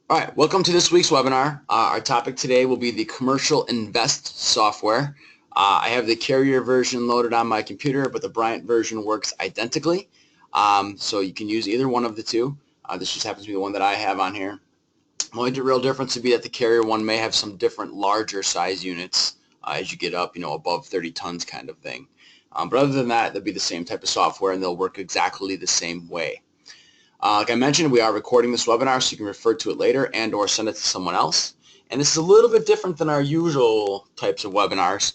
All right, welcome to this week's webinar. Our topic today will be the commercial invest software. I have the Carrier version loaded on my computer, but the Bryant version works identically. So you can use either one of the two. This just happens to be the one that I have on here. The only real difference would be that the Carrier one may have some different larger size units as you get up, above 30 tons kind of thing. But other than that, they'll be the same type of software and they'll work exactly the same way. Like I mentioned, we are recording this webinar so you can refer to it later and or send it to someone else. And this is a little bit different than our usual types of webinars.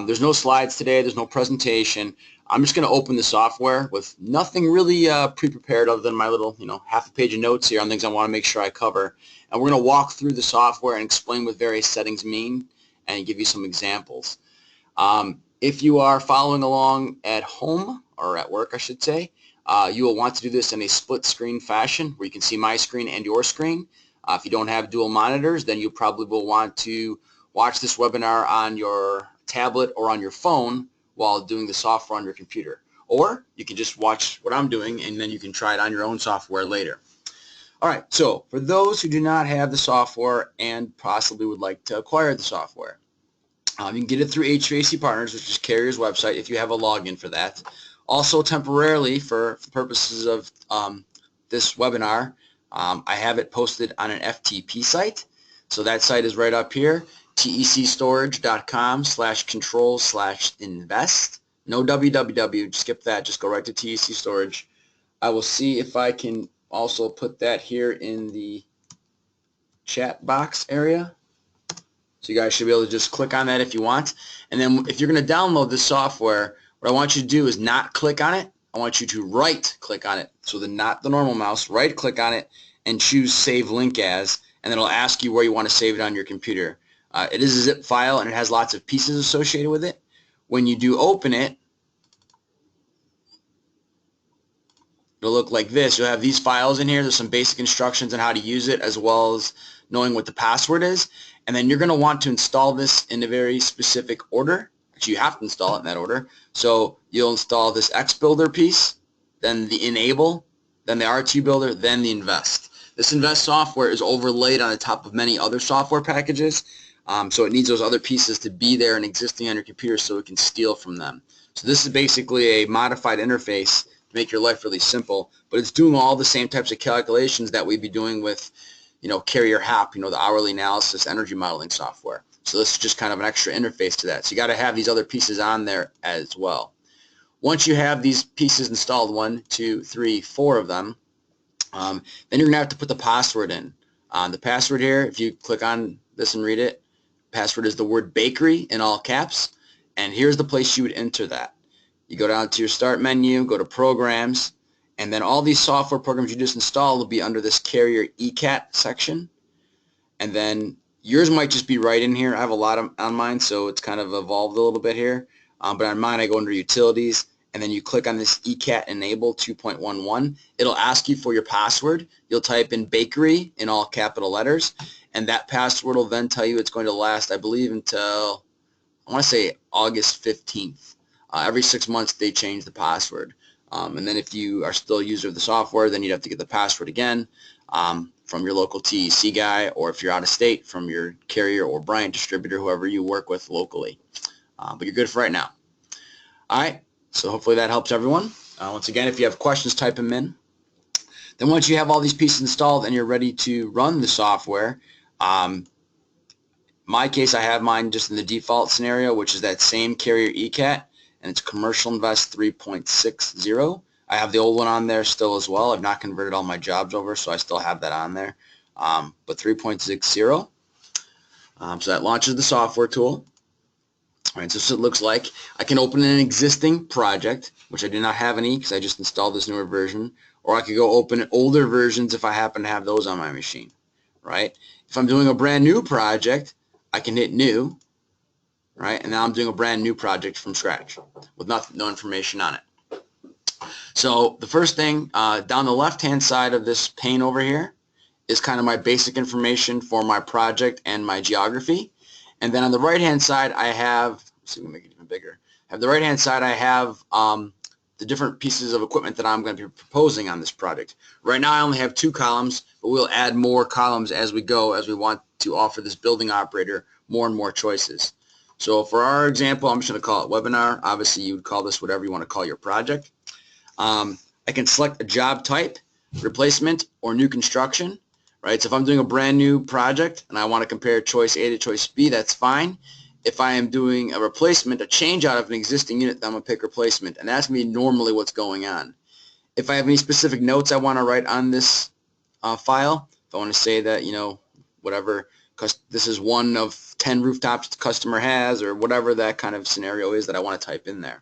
There's no slides today. There's no presentation. I'm just going to open the software with nothing really pre-prepared other than my little, half a page of notes here on things I want to make sure I cover. And we're going to walk through the software and explain what various settings mean and give you some examples. If you are following along at home, or at work I should say, you will want to do this in a split screen fashion where you can see my screen and your screen. If you don't have dual monitors, then you probably will want to watch this webinar on your tablet or on your phone while doing the software on your computer. Or you can just watch what I'm doing and then you can try it on your own software later. All right, so for those who do not have the software and possibly would like to acquire the software, you can get it through HVAC Partners, which is Carrier's website, if you have a login for that. Also, temporarily, for purposes of this webinar, I have it posted on an FTP site. So that site is right up here, tecstorage.com/control/invest. No www, skip that, just go right to TEC Storage. I will see if I can also put that here in the chat box area. So you guys should be able to just click on that if you want. And then if you're going to download this software, what I want you to do is not click on it. I want you to right-click on it. So not the normal mouse, right-click on it and choose Save Link As, and then it'll ask you where you want to save it on your computer. It is a zip file, and it has lots of pieces associated with it. When you do open it, it'll look like this. You'll have these files in here. There's some basic instructions on how to use it as well as knowing what the password is. And then you're going to want to install this in a very specific order. Actually, you have to install it in that order. So you'll install this XBuilder piece, then the Enable, then the RTU Builder, then the Invest. This Invest software is overlaid on the top of many other software packages. So it needs those other pieces to be there and existing on your computer so it can steal from them. So this is basically a modified interface to make your life really simple, but it's doing all the same types of calculations that we'd be doing with Carrier HAP, the hourly analysis energy modeling software. So this is just kind of an extra interface to that. So you got to have these other pieces on there as well. Once you have these pieces installed, 1, 2, 3, 4 of them, then you're going to have to put the password in. The password here, if you click on this and read it, password is the word bakery in all caps, and here's the place you would enter that. You go down to your start menu, go to programs, and then all these software programs you just installed will be under this Carrier ECAT section. And then yours might just be right in here. I have a lot on mine, so it's kind of evolved a little bit here. But on mine, I go under Utilities, and then you click on this ECAT Enable 2.11. It'll ask you for your password. You'll type in bakery in all capital letters, and that password will then tell you it's going to last, I believe, until, I want to say August 15th. Every 6 months, they change the password. And then if you are still a user of the software, then you'd have to get the password again from your local TEC guy, or if you're out of state, from your Carrier or Bryant distributor, whoever you work with locally. But you're good for right now. All right, so hopefully that helps everyone. Once again, if you have questions, type them in. Then once you have all these pieces installed and you're ready to run the software, my case, I have mine just in the default scenario, which is that same Carrier ECAT, and it's Commercial Invest 3.60. I have the old one on there still as well. I've not converted all my jobs over, so I still have that on there. But 3.60. So that launches the software tool. All right, so this is what it looks like. I can open an existing project, which I do not have any because I just installed this newer version, or I could go open older versions if I happen to have those on my machine, right? If I'm doing a brand new project, I can hit New, right? And now I'm doing a brand new project from scratch with no information on it. So the first thing down the left-hand side of this pane over here is kind of my basic information for my project and my geography. And then on the right-hand side, I have, let's see if we can make it even bigger. On the right-hand side, I have the different pieces of equipment that I'm going to be proposing on this project. Right now I only have 2 columns, but we'll add more columns as we go, as we want to offer this building operator more and more choices. So for our example, I'm just going to call it webinar. Obviously you would call this whatever you want to call your project. I can select a job type, replacement, or new construction. Right? So if I'm doing a brand new project and I want to compare choice A to choice B, that's fine. If I am doing a replacement, a change out of an existing unit, then I'm going to pick replacement, and that's going to be normally what's going on. If I have any specific notes I want to write on this file, if I want to say that, you know, whatever, because this is one of 10 rooftops the customer has, or whatever that kind of scenario is that I want to type in there.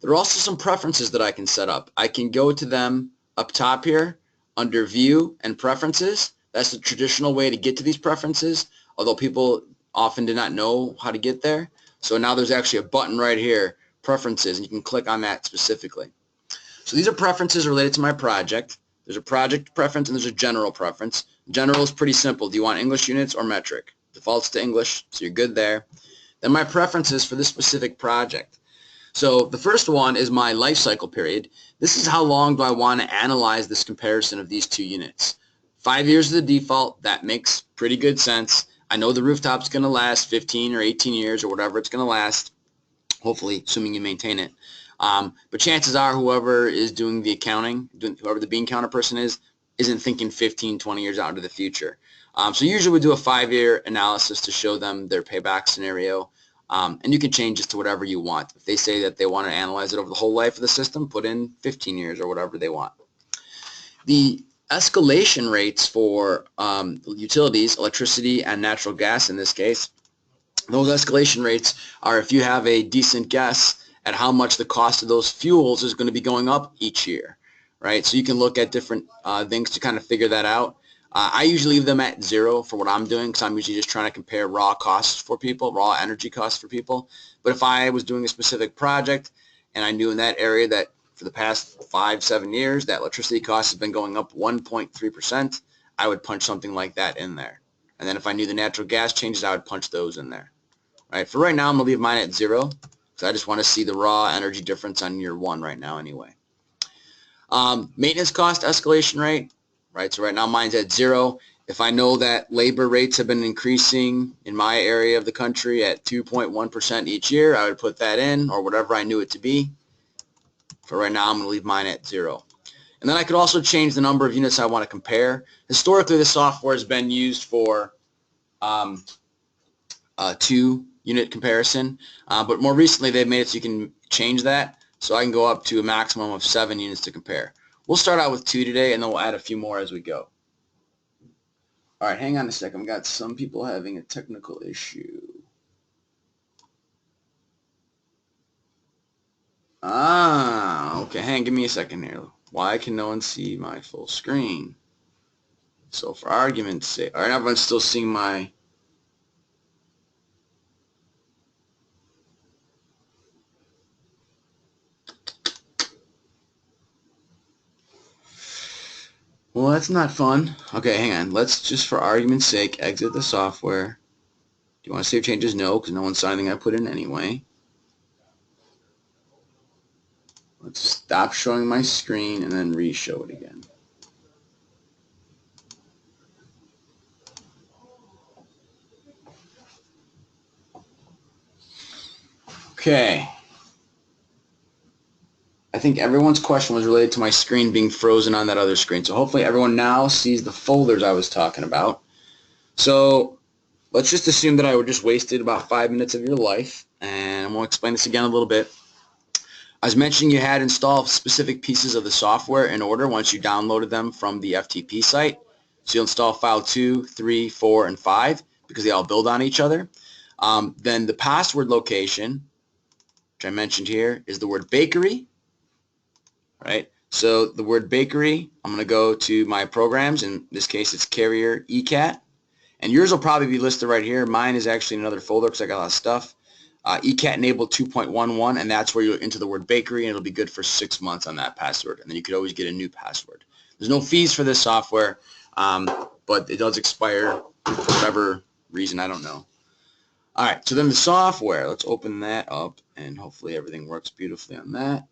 There are also some preferences that I can set up. I can go to them up top here under View and Preferences. That's the traditional way to get to these preferences, although people often do not know how to get there. So now there's actually a button right here, Preferences, and you can click on that specifically. So these are preferences related to my project. There's a project preference and there's a general preference. General is pretty simple. Do you want English units or metric? Defaults to English, so you're good there. Then my preferences for this specific project. So the first one is my life cycle period. This is how long do I want to analyze this comparison of these 2 units. 5 years is the default. That makes pretty good sense. I know the rooftop's going to last 15 or 18 years or whatever it's going to last, hopefully, assuming you maintain it. But chances are whoever is doing the accounting, whoever the bean counter person is, isn't thinking 15, 20 years out into the future. So usually we do a 5-year analysis to show them their payback scenario. And you can change this to whatever you want. If they say that they want to analyze it over the whole life of the system, put in 15 years or whatever they want. The escalation rates for utilities, electricity and natural gas in this case, those escalation rates are if you have a decent guess at how much the cost of those fuels is going to be going up each year, right? So you can look at different things to kind of figure that out. I usually leave them at 0 for what I'm doing because I'm usually just trying to compare raw costs for people, raw energy costs for people. But if I was doing a specific project and I knew in that area that for the past 5-7 years that electricity costs have been going up 1.3%, I would punch something like that in there. And then if I knew the natural gas changes, I would punch those in there. All right, for right now, I'm going to leave mine at 0 because I just want to see the raw energy difference on year 1 right now anyway. Maintenance cost escalation rate. Right, so right now mine's at 0. If I know that labor rates have been increasing in my area of the country at 2.1% each year, I would put that in, or whatever I knew it to be. For right now, I'm going to leave mine at 0. And then I could also change the number of units I want to compare. Historically, the software has been used for 2-unit comparison, but more recently they've made it so you can change that. So I can go up to a maximum of 7 units to compare. We'll start out with 2 today, and then we'll add a few more as we go. All right, hang on a second. We've got some people having a technical issue. Okay, give me a second here. Why can no one see my full screen? So for argument's sake, all right, everyone's still seeing my... Well, that's not fun. Okay, hang on. Let's just, for argument's sake, exit the software. Do you want to save changes? No, because no one saw anything I put in anyway. Let's stop showing my screen and then re-show it again. Okay. I think everyone's question was related to my screen being frozen on that other screen. So hopefully everyone now sees the folders I was talking about. So let's just assume that I would just wasted about 5 minutes of your life. And I'm going to explain this again a little bit. I was mentioning you had installed specific pieces of the software in order once you downloaded them from the FTP site. So you'll install file 2, 3, 4, and 5 because they all build on each other. Then the password location, which I mentioned here, is the word bakery. Right? So the word bakery, I'm going to go to my programs. In this case, it's Carrier ECAT. And yours will probably be listed right here. Mine is actually in another folder because I got a lot of stuff. ECAT enabled 2.11, and that's where you'll enter the word bakery, and it'll be good for 6 months on that password. And then you could always get a new password. There's no fees for this software, but it does expire for whatever reason, I don't know. All right, so then the software, let's open that up, and hopefully everything works beautifully on that.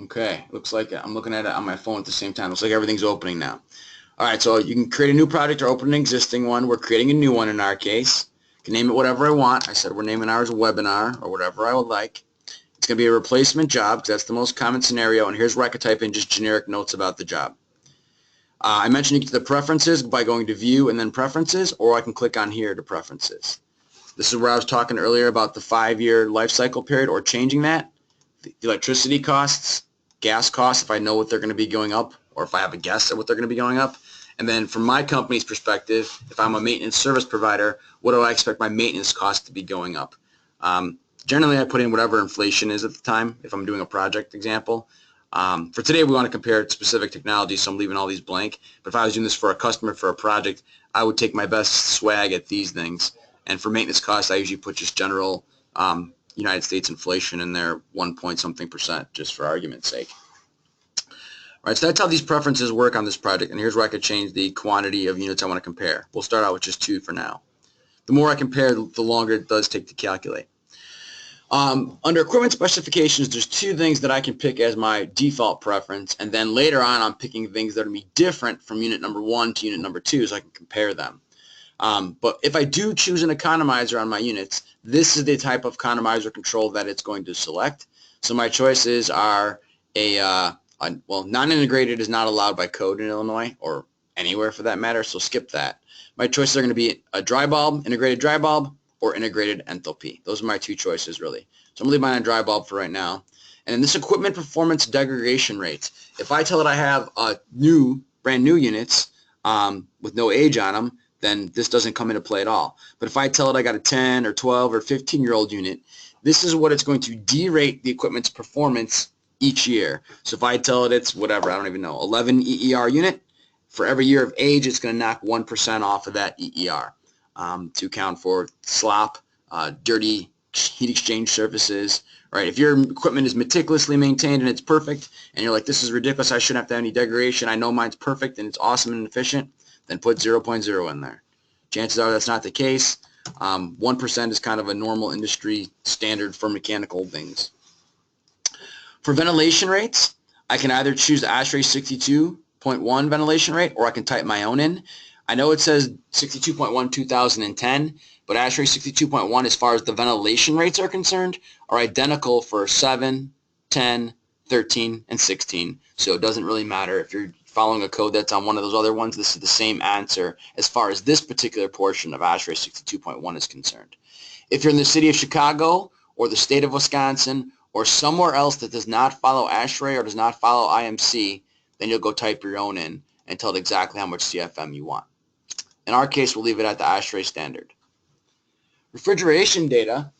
Okay, looks like I'm looking at it on my phone at the same time. Looks like everything's opening now. All right, so you can create a new project or open an existing one. We're creating a new one in our case. I can name it whatever I want. I said we're naming ours webinar or whatever I would like. It's going to be a replacement job because that's the most common scenario, and here's where I could type in just generic notes about the job. I mentioned you get to the preferences by going to view and then preferences, or I can click on here to preferences. This is where I was talking earlier about the 5-year life cycle period or changing that. The electricity costs, gas costs, if I know what they're going to be going up, or if I have a guess at what they're going to be going up. And then from my company's perspective, if I'm a maintenance service provider, what do I expect my maintenance costs to be going up? Generally, I put in whatever inflation is at the time if I'm doing a project example. For today, we want to compare specific technologies, so I'm leaving all these blank. But if I was doing this for a customer for a project, I would take my best swag at these things. And for maintenance costs, I usually put just general United States inflation in there, 1 point something %, just for argument's sake. All right, so that's how these preferences work on this project. And here's where I could change the quantity of units I want to compare. We'll start out with just 2 for now. The more I compare, the longer it does take to calculate. Under equipment specifications, there's 2 things that I can pick as my default preference, and then later on I'm picking things that are going to be different from unit number 1 to unit number 2 so I can compare them. But if I do choose an economizer on my units, this is the type of economizer control that it's going to select. So my choices are well, non-integrated is not allowed by code in Illinois or anywhere for that matter, so skip that. My choices are going to be a dry bulb, integrated dry bulb, or integrated enthalpy. Those are my 2 choices really. So I'm going to leave mine on dry bulb for right now. And in this equipment performance degradation rates, if I tell it I have brand new units with no age on them, then this doesn't come into play at all. But if I tell it I got a 10 or 12 or 15-year-old unit, this is what it's going to derate the equipment's performance each year. So if I tell it it's whatever, I don't even know, 11 EER unit, for every year of age, it's going to knock 1% off of that EER to account for slop, dirty heat exchange surfaces. Right? If your equipment is meticulously maintained and it's perfect, and you're like, this is ridiculous, I shouldn't have to have any degradation, I know mine's perfect and it's awesome and efficient, then put 0.0 in there. Chances are that's not the case. 1% is kind of a normal industry standard for mechanical things. For ventilation rates, I can either choose the ASHRAE 62.1 ventilation rate, or I can type my own in. I know it says 62.1 2010, but ASHRAE 62.1 as far as the ventilation rates are concerned are identical for 7, 10, 13, and 16. So it doesn't really matter if you're following a code that's on one of those other ones. This is the same answer as far as this particular portion of ASHRAE 62.1 is concerned. If you're in the city of Chicago or the state of Wisconsin or somewhere else that does not follow ASHRAE or does not follow IMC, then you'll go type your own in and tell it exactly how much CFM you want. In our case, we'll leave it at the ASHRAE standard. Refrigeration data,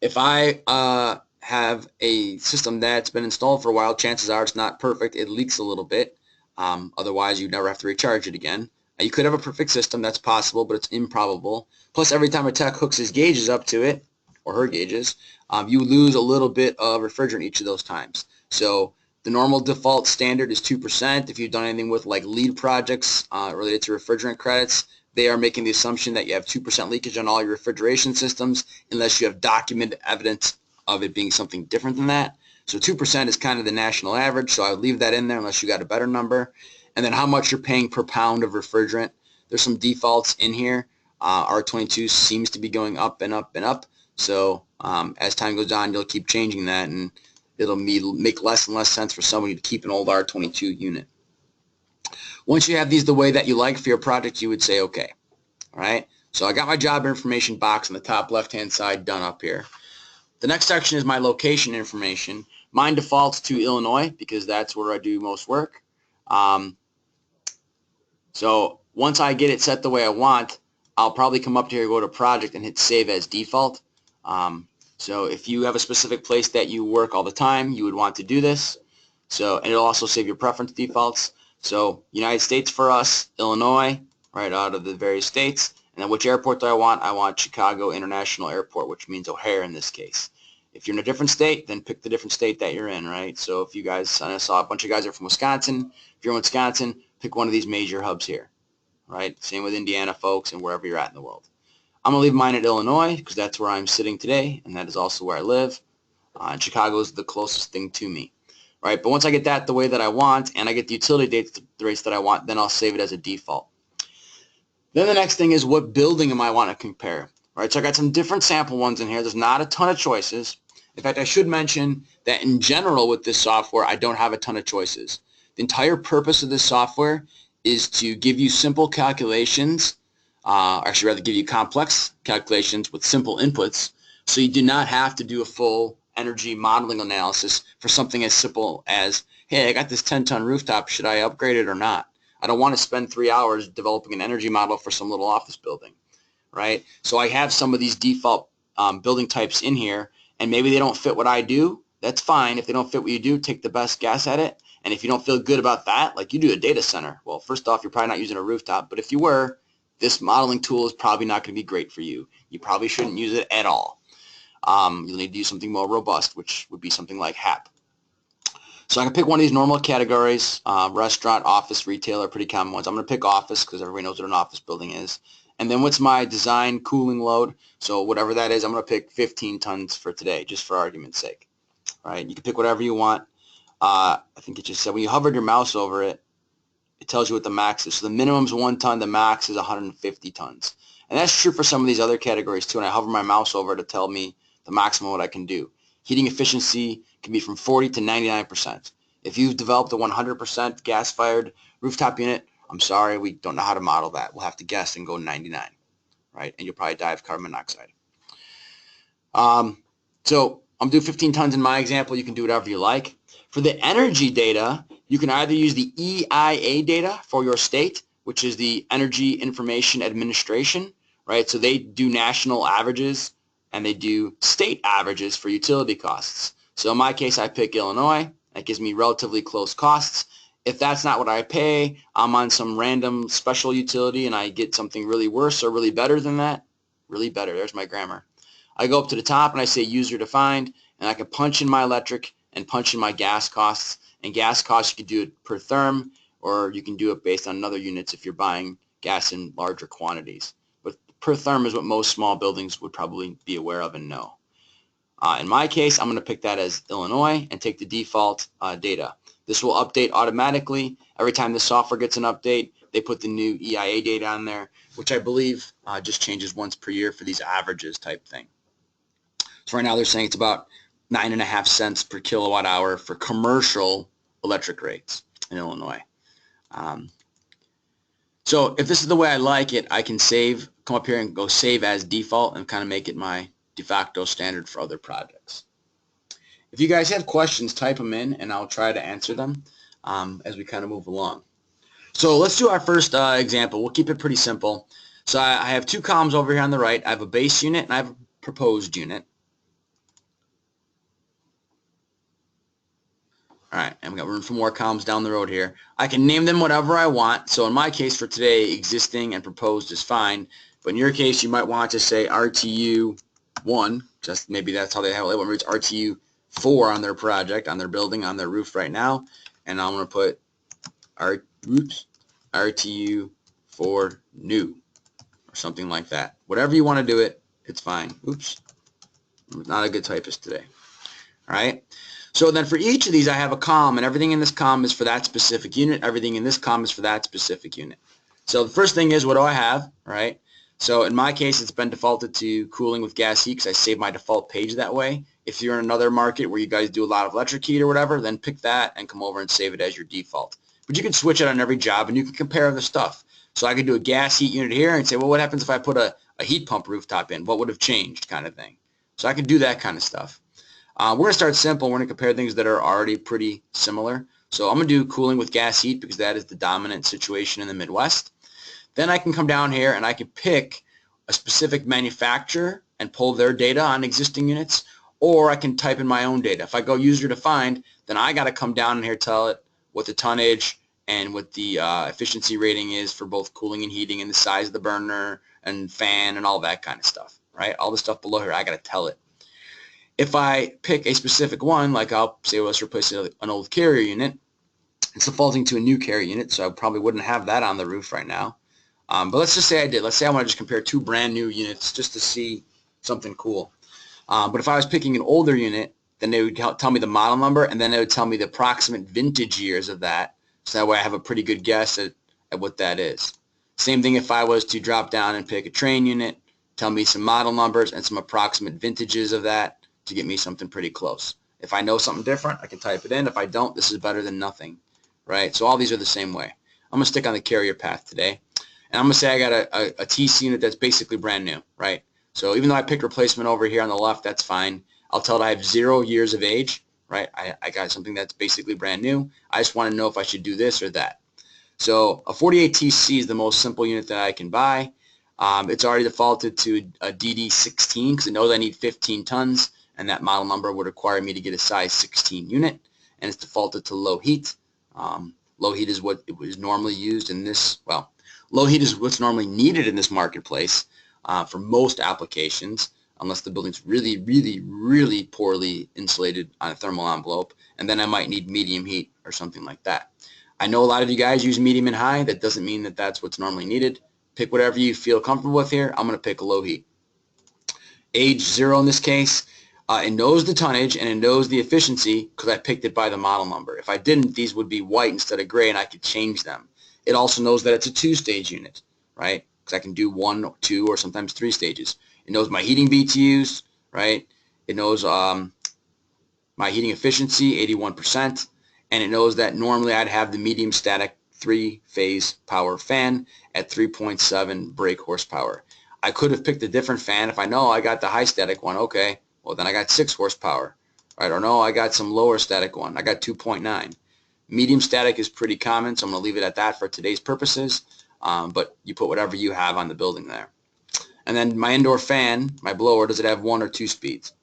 if I have a system that's been installed for a while, chances are it's not perfect. It leaks a little bit. Otherwise, you'd never have to recharge it again. You could have a perfect system. That's possible, but it's improbable. Plus, every time a tech hooks his gauges up to it, or her gauges, you lose a little bit of refrigerant each of those times. So the normal default standard is 2%. If you've done anything with like lead projects related to refrigerant credits, they are making the assumption that you have 2% leakage on all your refrigeration systems unless you have documented evidence of it being something different than that. So 2% is kind of the national average, so I would leave that in there unless you got a better number. And then how much you're paying per pound of refrigerant. There's some defaults in here. R22 seems to be going up and up and up. So as time goes on, you'll keep changing that, and it'll make less and less sense for somebody to keep an old R22 unit. Once you have these the way that you like for your project, you would say okay. All right. So I got my job information box on the top left-hand side done up here. The next section is my location information. Mine defaults to Illinois because that's where I do most work. So once I get it set the way I want, I'll probably come up here, go to project, and hit save as default. So if you have a specific place that you work all the time, you would want to do this. So, and it'll also save your preference defaults. So United States for us, Illinois, right out of the various states. And then which airport do I want? I want Chicago International Airport, which means O'Hare in this case. If you're in a different state, then pick the different state that you're in, right? So if you guys, I saw a bunch of guys are from Wisconsin. If you're in Wisconsin, pick one of these major hubs here, right? Same with Indiana folks and wherever you're at in the world. I'm going to leave mine at Illinois because that's where I'm sitting today, and that is also where I live. And Chicago is the closest thing to me. Right? But once I get that the way that I want and I get the utility rates that I want, then I'll save it as a default. Then the next thing is what building am I want to compare? Right? So I got some different sample ones in here. There's not a ton of choices. In fact, I should mention that in general with this software, I don't have a ton of choices. The entire purpose of this software is to give you simple calculations, actually rather give you complex calculations with simple inputs, so you do not have to do a full energy modeling analysis for something as simple as, hey, I got this 10-ton rooftop, should I upgrade it or not? I don't want to spend 3 hours developing an energy model for some little office building, right? So I have some of these default building types in here, and maybe they don't fit what I do. That's fine. If they don't fit what you do, take the best guess at it. And if you don't feel good about that, like you do a data center, well, first off, you're probably not using a rooftop, but if you were, this modeling tool is probably not going to be great for you. You probably shouldn't use it at all. You'll need to use something more robust, which would be something like HAP. So I can pick one of these normal categories, restaurant, office, retail are pretty common ones. I'm going to pick office because everybody knows what an office building is. And then what's my design cooling load? So whatever that is, I'm going to pick 15 tons for today, just for argument's sake. All right, you can pick whatever you want. I think it just said when you hovered your mouse over it, it tells you what the max is. So the minimum is 1 ton, the max is 150 tons. And that's true for some of these other categories too. And I hover my mouse over to tell me the maximum what I can do. Heating efficiency can be from 40 to 99%. If you've developed a 100% gas-fired rooftop unit, I'm sorry, we don't know how to model that. We'll have to guess and go 99, right? And you'll probably die of carbon monoxide. So I'm doing 15 tons in my example. You can do whatever you like. For the energy data, you can either use the EIA data for your state, which is the Energy Information Administration, right? So they do national averages and they do state averages for utility costs. So in my case, I pick Illinois. That gives me relatively close costs. If that's not what I pay, I'm on some random special utility and I get something really worse or really better than that. Really better. There's my grammar. I go up to the top and I say user defined, and I can punch in my electric and punch in my gas costs. And gas costs, you can do it per therm, or you can do it based on other units if you're buying gas in larger quantities. But per therm is what most small buildings would probably be aware of and know. In my case, I'm going to pick that as Illinois and take the default data. This will update automatically. Every time the software gets an update, they put the new EIA data on there, which I believe just changes once per year for these averages type thing. So right now they're saying it's about 9.5 cents per kilowatt hour for commercial electric rates in Illinois. So if this is the way I like it, I can save, come up here and go save as default and kind of make it my de facto standard for other projects. If you guys have questions, type them in and I'll try to answer them as we kind of move along. So let's do our first example. We'll keep it pretty simple. So I have 2 columns over here on the right. I have a base unit and I have a proposed unit. All right, and we got room for more columns down the road here. I can name them whatever I want. So in my case for today, existing and proposed is fine. But in your case, you might want to say RTU 1, just maybe that's how they have it labeled. It's RTU 4 on their project, on their building, on their roof right now. And I'm going to put RTU 4 new or something like that. Whatever you want to do it, it's fine. Oops, I'm not a good typist today. All right. So then for each of these, I have a column, and everything in this column is for that specific unit. Everything in this column is for that specific unit. So the first thing is, what do I have, right? So in my case, it's been defaulted to cooling with gas heat because I saved my default page that way. If you're in another market where you guys do a lot of electric heat or whatever, then pick that and come over and save it as your default. But you can switch it on every job, and you can compare the stuff. So I could do a gas heat unit here and say, well, what happens if I put a heat pump rooftop in? What would have changed kind of thing? So I can do that kind of stuff. We're going to start simple. We're going to compare things that are already pretty similar. So I'm going to do cooling with gas heat because that is the dominant situation in the Midwest. Then I can come down here and I can pick a specific manufacturer and pull their data on existing units, or I can type in my own data. If I go user defined, then I got to come down here, tell it what the tonnage and what the efficiency rating is for both cooling and heating and the size of the burner and fan and all that kind of stuff, right? All the stuff below here, I got to tell it. If I pick a specific one, like I'll say, well, let's replace an old carrier unit, it's defaulting to a new carrier unit, so I probably wouldn't have that on the roof right now. But let's just say I did. Let's say I want to just compare 2 brand new units just to see something cool. But if I was picking an older unit, then they would tell me the model number, and then they would tell me the approximate vintage years of that, so that way I have a pretty good guess at what that is. Same thing if I was to drop down and pick a train unit, tell me some model numbers and some approximate vintages of that to get me something pretty close. If I know something different, I can type it in. If I don't, this is better than nothing, right? So all these are the same way. I'm going to stick on the carrier path today, and I'm going to say I got a TC unit that's basically brand new, right? So even though I picked replacement over here on the left, that's fine. I'll tell it I have 0 years of age, right? I got something that's basically brand new. I just want to know if I should do this or that. So a 48TC is the most simple unit that I can buy. It's already defaulted to a DD16 because it knows I need 15 tons, and that model number would require me to get a size 16 unit, and it's defaulted to low heat. Low heat is what is normally used in this, well, low heat is what's normally needed in this marketplace for most applications, unless the building's really, really, really poorly insulated on a thermal envelope, and then I might need medium heat or something like that. I know a lot of you guys use medium and high. That doesn't mean that that's what's normally needed. Pick whatever you feel comfortable with here. I'm going to pick low heat. Age 0 in this case. It knows the tonnage and it knows the efficiency because I picked it by the model number. If I didn't, these would be white instead of gray, and I could change them. It also knows that it's a 2-stage unit, right? Because I can do 1, 2, or sometimes 3 stages. It knows my heating BTUs, right? It knows my heating efficiency, 81%. And it knows that normally I'd have the medium static 3-phase power fan at 3.7 brake horsepower. I could have picked a different fan if I know I got the high static one. Okay, well then I got 6 horsepower. Right? Or no, I got some lower static one. I got 2.9. Medium static is pretty common, so I'm going to leave it at that for today's purposes. But you put whatever you have on the building there. And then my indoor fan, my blower, does it have 1 or 2 speeds?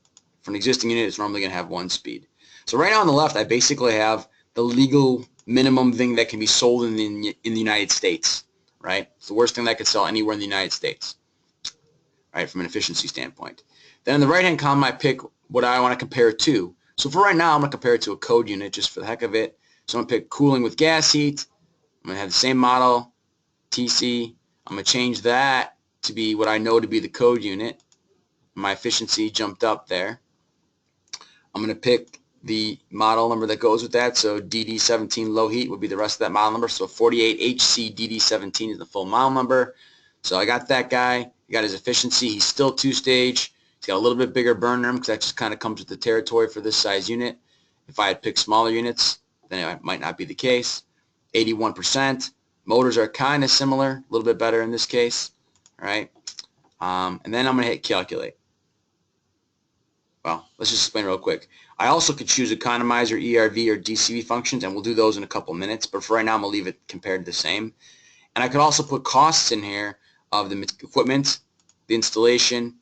For an existing unit, it's normally going to have 1 speed. So right now on the left, I basically have the legal minimum thing that can be sold in the United States, right? It's the worst thing that could sell anywhere in the United States, right, from an efficiency standpoint. Then in the right-hand column, I pick what I want to compare it to. So for right now, I'm going to compare it to a code unit just for the heck of it. So I'm going to pick cooling with gas heat. I'm going to have the same model, TC. I'm going to change that to be what I know to be the code unit. My efficiency jumped up there. I'm going to pick the model number that goes with that, so DD17 low heat would be the rest of that model number. So 48HC DD17 is the full model number. So I got that guy. He got his efficiency. He's still 2-stage. He's got a little bit bigger burn room because that just kind of comes with the territory for this size unit. If I had picked smaller units, then it might not be the case. 81%. Motors are kind of similar, a little bit better in this case. All right. And then I'm going to hit calculate. Well, let's just explain real quick. I also could choose economizer, ERV, or DCV functions, and we'll do those in a couple minutes. But for right now, I'm going to leave it compared to the same. And I could also put costs in here of the equipment, the installation,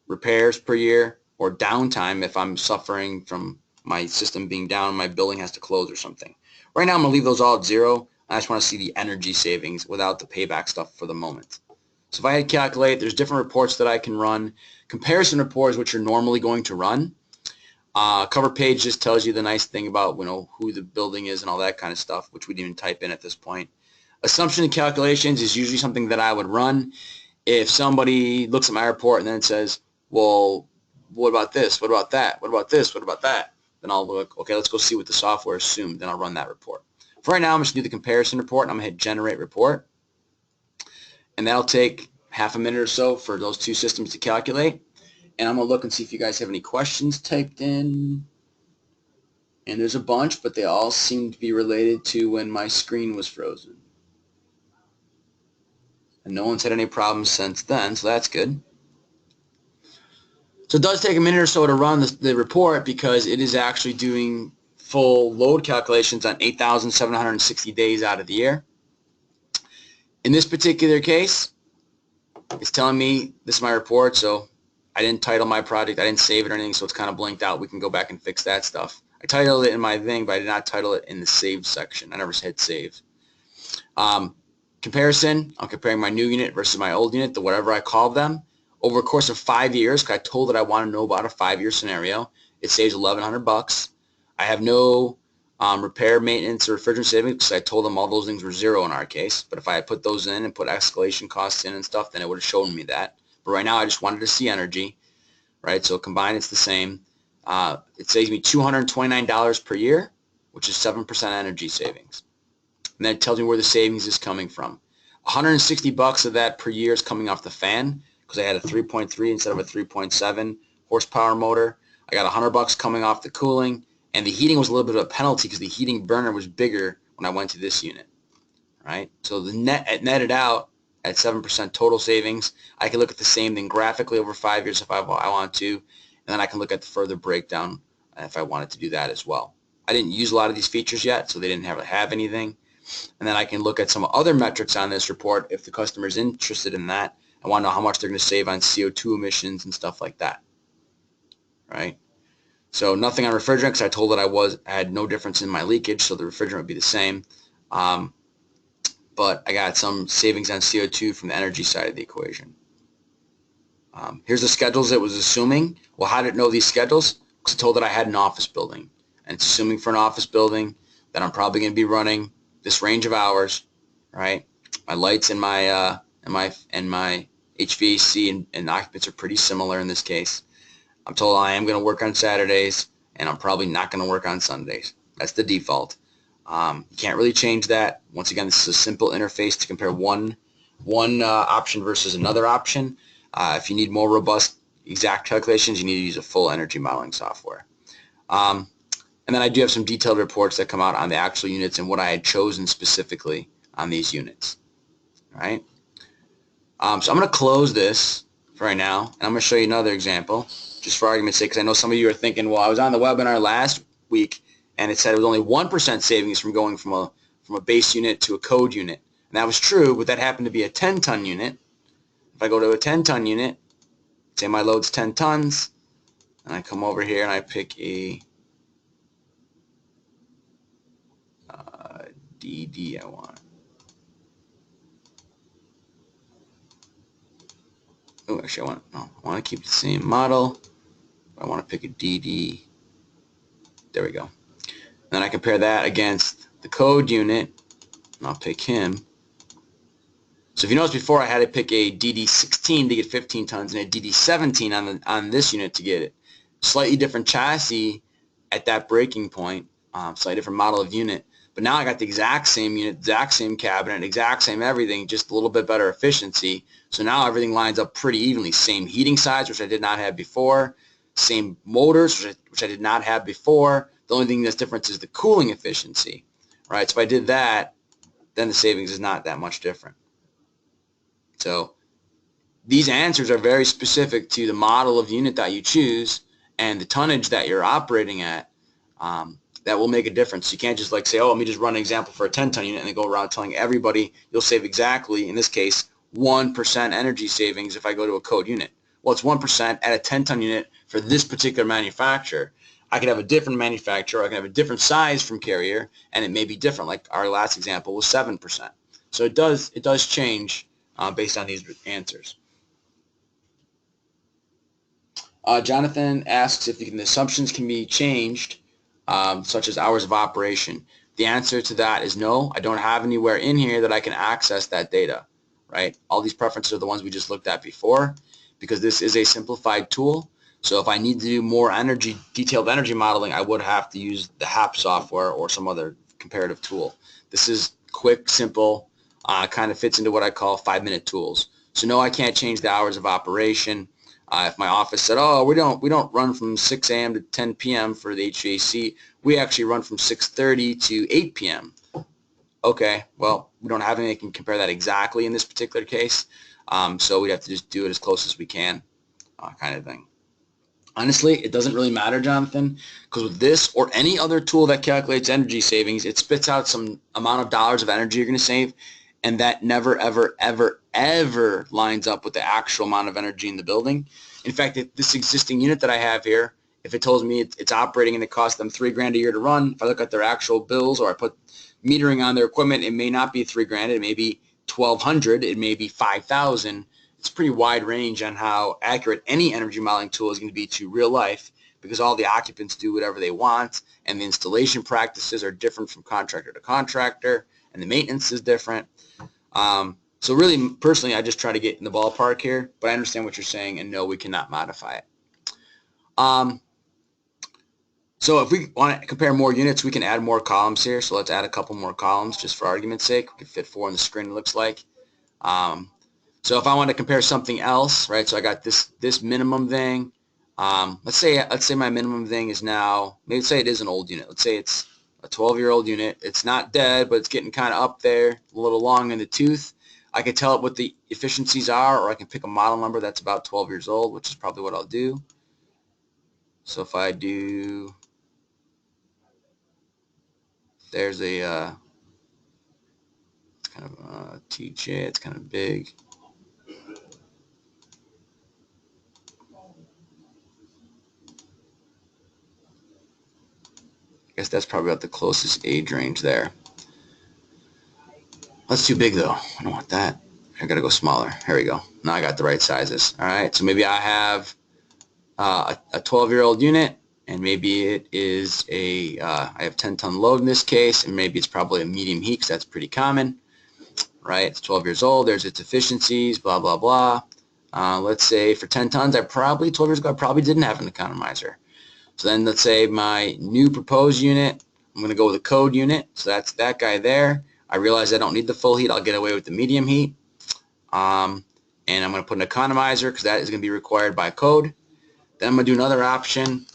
repairs per year, or downtime if I'm suffering from my system being down, my building has to close or something. Right now, I'm going to leave those all at 0. I just want to see the energy savings without the payback stuff for the moment. So if I had calculate, there's different reports that I can run. Comparison reports, which you're normally going to run. Cover page just tells you the nice thing about who the building is and all that kind of stuff, which we didn't even type in at this point. Assumption and calculations is usually something that I would run. If somebody looks at my report and then says, well, what about this? What about that? What about this? What about that? Then I'll look, okay, let's go see what the software assumed. Then I'll run that report. For right now, I'm just going to do the comparison report, and I'm going to hit generate report. And that'll take half a minute or so for those two systems to calculate. And I'm going to look and see if you guys have any questions typed in. And there's a bunch, but they all seem to be related to when my screen was frozen. And no one's had any problems since then, so that's good. So it does take a minute or so to run the report because it is actually doing full load calculations on 8,760 days out of the year. In this particular case, it's telling me this is my report, so I didn't title my project, I didn't save it or anything, so it's kind of blanked out. We can go back and fix that stuff. I titled it in my thing, but I did not title it in the save section. I never hit save. Comparison, I'm comparing my new unit versus my old unit, to whatever I call them. Over a course of 5 years, because I told it I want to know about a 5-year scenario, it saves $1,100. I have no repair, maintenance, or refrigerant savings because I told them all those things were 0 in our case. But if I had put those in and put escalation costs in and stuff, then it would have shown me that. But right now, I just wanted to see energy, right? So combined, it's the same. It saves me $229 per year, which is 7% energy savings. And then it tells me where the savings is coming from. $160 of that per year is coming off the fan because I had a 3.3 instead of a 3.7 horsepower motor. I got $100 coming off the cooling, and the heating was a little bit of a penalty because the heating burner was bigger when I went to this unit. Right? So the netted out at 7% total savings. I can look at the same thing graphically over 5 years if I want to, and then I can look at the further breakdown if I wanted to do that as well. I didn't use a lot of these features yet, so they didn't have anything. And then I can look at some other metrics on this report if the customer is interested in that. I want to know how much they're going to save on CO2 emissions and stuff like that. Right? So nothing on refrigerant because I told it I had no difference in my leakage, so the refrigerant would be the same. But I got some savings on CO2 from the energy side of the equation. Here's the schedules it was assuming. Well, how did it know these schedules? Because I told it I had an office building. And it's assuming for an office building that I'm probably going to be running this range of hours, right? My lights and my HVAC and occupants are pretty similar in this case. I'm told I am going to work on Saturdays, and I'm probably not going to work on Sundays. That's the default. You can't really change that. Once again, this is a simple interface to compare one option versus another option. If you need more robust exact calculations, you need to use a full energy modeling software. And then I do have some detailed reports that come out on the actual units and what I had chosen specifically on these units. All right. So I'm going to close this for right now, and I'm going to show you another example, just for argument's sake, because I know some of you are thinking, well, I was on the webinar last week, and it said it was only 1% savings from going from a base unit to a code unit. And that was true, but that happened to be a 10-ton unit. If I go to a 10-ton unit, say my load's 10 tons, and I come over here and I pick a DD I want. Oh, actually, I want to keep the same model. I want to pick a DD. There we go. Then I compare that against the code unit, and I'll pick him. So if you notice before, I had to pick a DD16 to get 15 tons and a DD17 on this unit to get it. Slightly different chassis at that breaking point, slightly different model of unit. But now I got the exact same unit, exact same cabinet, exact same everything, just a little bit better efficiency. So now everything lines up pretty evenly. Same heating size, which I did not have before. Same motors, which I did not have before. The only thing that's different is the cooling efficiency. Right? So if I did that, then the savings is not that much different. So these answers are very specific to the model of unit that you choose and the tonnage that you're operating at. That will make a difference. You can't just like say, oh, let me just run an example for a 10-ton unit and then go around telling everybody you'll save exactly, in this case, 1% energy savings if I go to a code unit. Well, it's 1% at a 10-ton unit for this particular manufacturer. I could have a different manufacturer, I can have a different size from Carrier, and it may be different, like our last example was 7%. So it does change based on these answers. Jonathan asks if the assumptions can be changed, such as hours of operation. The answer to that is no. I don't have anywhere in here that I can access that data, right? All these preferences are the ones we just looked at before because this is a simplified tool. So if I need to do more detailed energy modeling, I would have to use the HAP software or some other comparative tool. This is quick, simple, kind of fits into what I call 5-minute tools. So no, I can't change the hours of operation. If my office said, oh, we don't run from 6 a.m. to 10 p.m. for the HVAC, we actually run from 6:30 to 8 p.m. Okay, well, we don't have anything that can compare that exactly in this particular case, so we'd have to just do it as close as we can, kind of thing. Honestly, it doesn't really matter, Jonathan, because with this or any other tool that calculates energy savings, it spits out some amount of dollars of energy you're going to save, and that never, ever, ever, ever lines up with the actual amount of energy in the building. In fact, if this existing unit that I have here, if it tells me it's operating and it costs them $3,000 a year to run, if I look at their actual bills or I put metering on their equipment, it may not be $3,000, it may be $1,200, it may be $5,000. It's a pretty wide range on how accurate any energy modeling tool is going to be to real life because all the occupants do whatever they want and the installation practices are different from contractor to contractor and the maintenance is different. So really, personally, I just try to get in the ballpark here, but I understand what you're saying, and no, we cannot modify it. So if we want to compare more units, we can add more columns here. So let's add a couple more columns just for argument's sake. We can fit 4 on the screen, it looks like. So if I want to compare something else, right? So I got this minimum thing. Let's say my minimum thing is now, maybe say it is an old unit. Let's say it's a 12-year-old unit. It's not dead, but it's getting kind of up there, a little long in the tooth. I can tell it what the efficiencies are, or I can pick a model number that's about 12 years old, which is probably what I'll do. So if I do, there's a it's kind of a TJ, it's kind of big. I guess that's probably about the closest age range there. That's too big though. I don't want that. I gotta go smaller. Here we go. Now I got the right sizes. All right. So maybe I have a 12-year-old unit, and maybe it is a I have 10-ton load in this case, and maybe it's probably a medium heat because that's pretty common, right? It's 12 years old. There's its efficiencies. Blah blah blah. Let's say for 10 tons, 12 years ago, I probably didn't have an economizer. So then let's say my new proposed unit, I'm going to go with a code unit. So that's that guy there. I realize I don't need the full heat. I'll get away with the medium heat. And I'm going to put an economizer because that is going to be required by code. Then I'm going to do another option,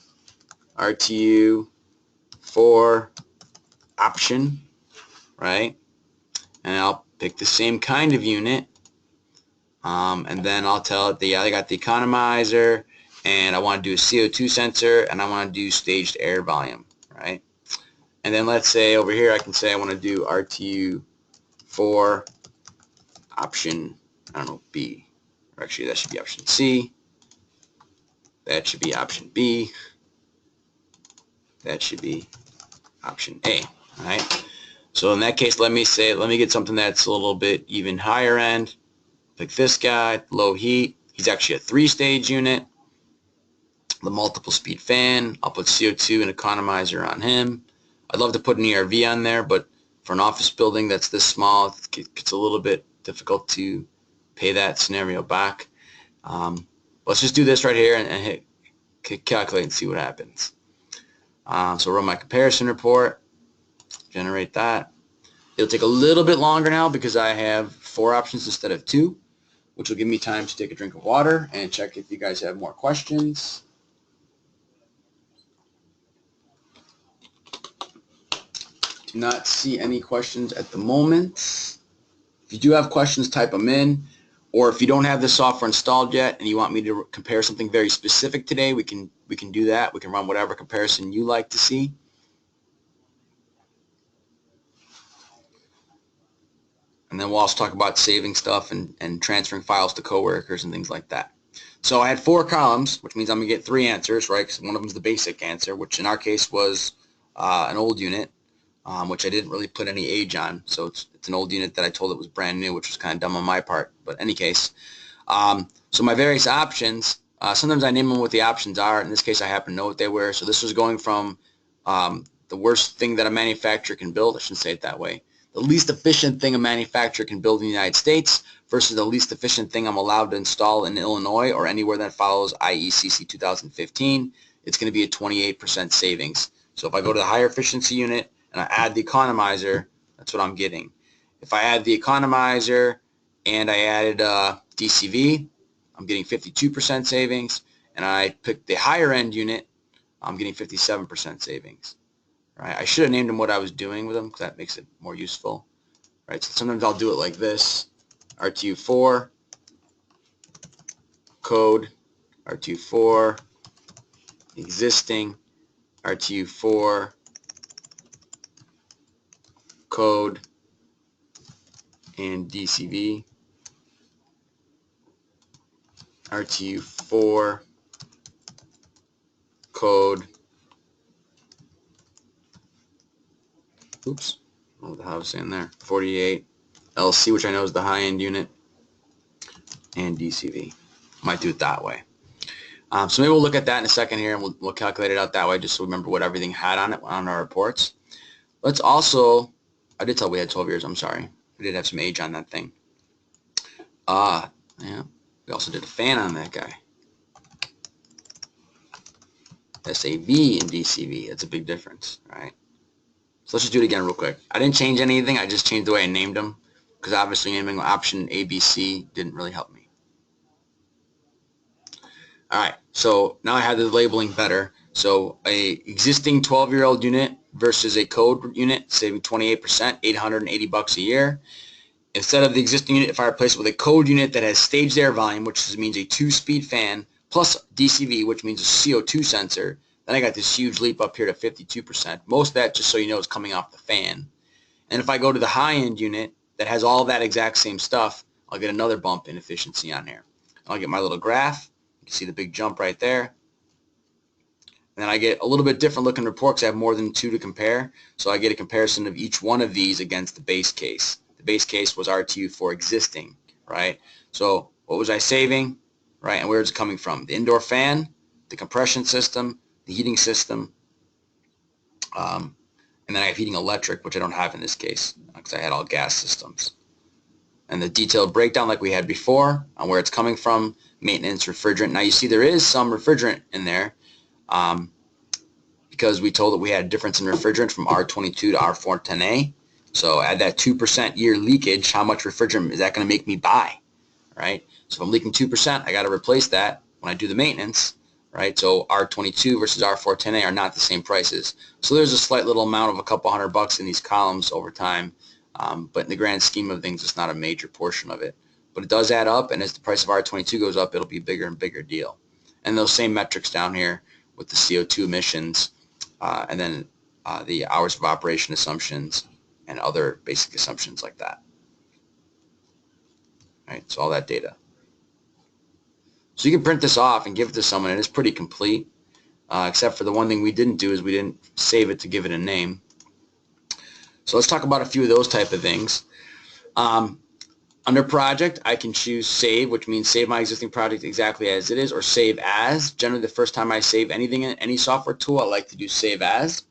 RTU for option, right? And I'll pick the same kind of unit. And then I'll tell it I got the economizer, and I want to do a CO2 sensor, and I want to do staged air volume, right? And then let's say over here I can say I want to do RTU for option, I don't know, B. Or actually that should be option C. That should be option B. That should be option A, all right? So in that case, let me get something that's a little bit even higher end. Like this guy, low heat. He's actually a 3-stage unit. The multiple speed fan. I'll put CO2 and economizer on him. I'd love to put an ERV on there, but for an office building that's this small, it's a little bit difficult to pay that scenario back. Let's just do this right here and hit calculate and see what happens. So run my comparison report, generate that. It'll take a little bit longer now because I have 4 options instead of 2, which will give me time to take a drink of water and check if you guys have more questions. Do not see any questions at the moment. If you do have questions, type them in. Or if you don't have the software installed yet and you want me to compare something very specific today, we can do that. We can run whatever comparison you like to see. And then we'll also talk about saving stuff and transferring files to coworkers and things like that. So I had 4 columns, which means I'm going to get 3 answers, right? Because one of them is the basic answer, which in our case was an old unit, which I didn't really put any age on. So it's an old unit that I told it was brand new, which was kind of dumb on my part. But in any case, so my various options, sometimes I name them what the options are. In this case, I happen to know what they were. So this was going from the worst thing that a manufacturer can build. I shouldn't say it that way. The least efficient thing a manufacturer can build in the United States versus the least efficient thing I'm allowed to install in Illinois or anywhere that follows IECC 2015. It's going to be a 28% savings. So if I go to the higher efficiency unit and I add the economizer, that's what I'm getting. If I add the economizer and I added DCV, I'm getting 52% savings. And I picked the higher end unit, I'm getting 57% savings. Right? I should have named them what I was doing with them because that makes it more useful. Right? So sometimes I'll do it like this. RTU4, code, RTU4, existing, RTU4, code, and DCV. RTU4, code, oops, I don't know what the hell I was saying there, 48, LC, which I know is the high-end unit, and DCV. Might do it that way. So maybe we'll look at that in a second here, and we'll calculate it out that way just so we remember what everything had on it on our reports. Let's also, I did tell we had 12 years, I'm sorry. We did have some age on that thing. Yeah, we also did a fan on that guy. SAV and DCV. That's a big difference, right? So let's just do it again real quick. I didn't change anything. I just changed the way I named them because obviously naming option A, B, C didn't really help me. All right, so now I have the labeling better. So a existing 12-year-old unit versus a code unit, saving 28%, $880 a year. Instead of the existing unit, if I replace it with a code unit that has staged air volume, which means a 2-speed fan, plus DCV, which means a CO2 sensor, then I got this huge leap up here to 52%. Most of that, just so you know, is coming off the fan. And if I go to the high-end unit that has all that exact same stuff, I'll get another bump in efficiency on here. I'll get my little graph. You can see the big jump right there. And then I get a little bit different looking report because I have more than 2 to compare. So I get a comparison of each one of these against the base case. The base case was RTU for existing, right? So what was I saving, right? And where is it coming from? The indoor fan, the compression system, the heating system, and then I have heating electric, which I don't have in this case because I had all gas systems. And the detailed breakdown like we had before on where it's coming from, maintenance, refrigerant. Now you see there is some refrigerant in there because we told that we had a difference in refrigerant from R22 to R410A. So add that 2% year leakage, how much refrigerant is that going to make me buy, right? So if I'm leaking 2%, I got to replace that when I do the maintenance, right? So R22 versus R410A are not the same prices. So there's a slight little amount of a couple $100 in these columns over time, but in the grand scheme of things, it's not a major portion of it. But it does add up, and as the price of R22 goes up, it'll be a bigger and bigger deal. And those same metrics down here with the CO2 emissions, and then the hours of operation assumptions, and other basic assumptions like that. Right, so all that data. So you can print this off and give it to someone, and it's pretty complete, except for the one thing we didn't do is we didn't save it to give it a name. So let's talk about a few of those type of things. Under project, I can choose save, which means save my existing project exactly as it is, or save as. Generally, the first time I save anything in any software tool, I like to do save as.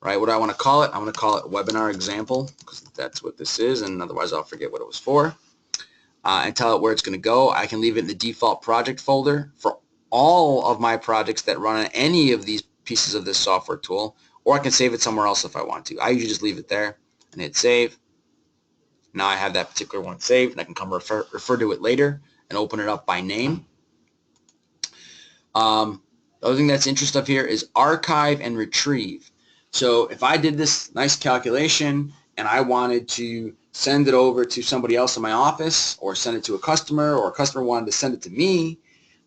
Right, what do I want to call it? I'm going to call it webinar example because that's what this is, and otherwise I'll forget what it was for. And tell it where it's going to go. I can leave it in the default project folder for all of my projects that run on any of these pieces of this software tool, or I can save it somewhere else if I want to. I usually just leave it there and hit save. Now I have that particular one saved, and I can come refer to it later and open it up by name. The other thing that's interesting up here is archive and retrieve. So if I did this nice calculation and I wanted to send it over to somebody else in my office or send it to a customer, or a customer wanted to send it to me,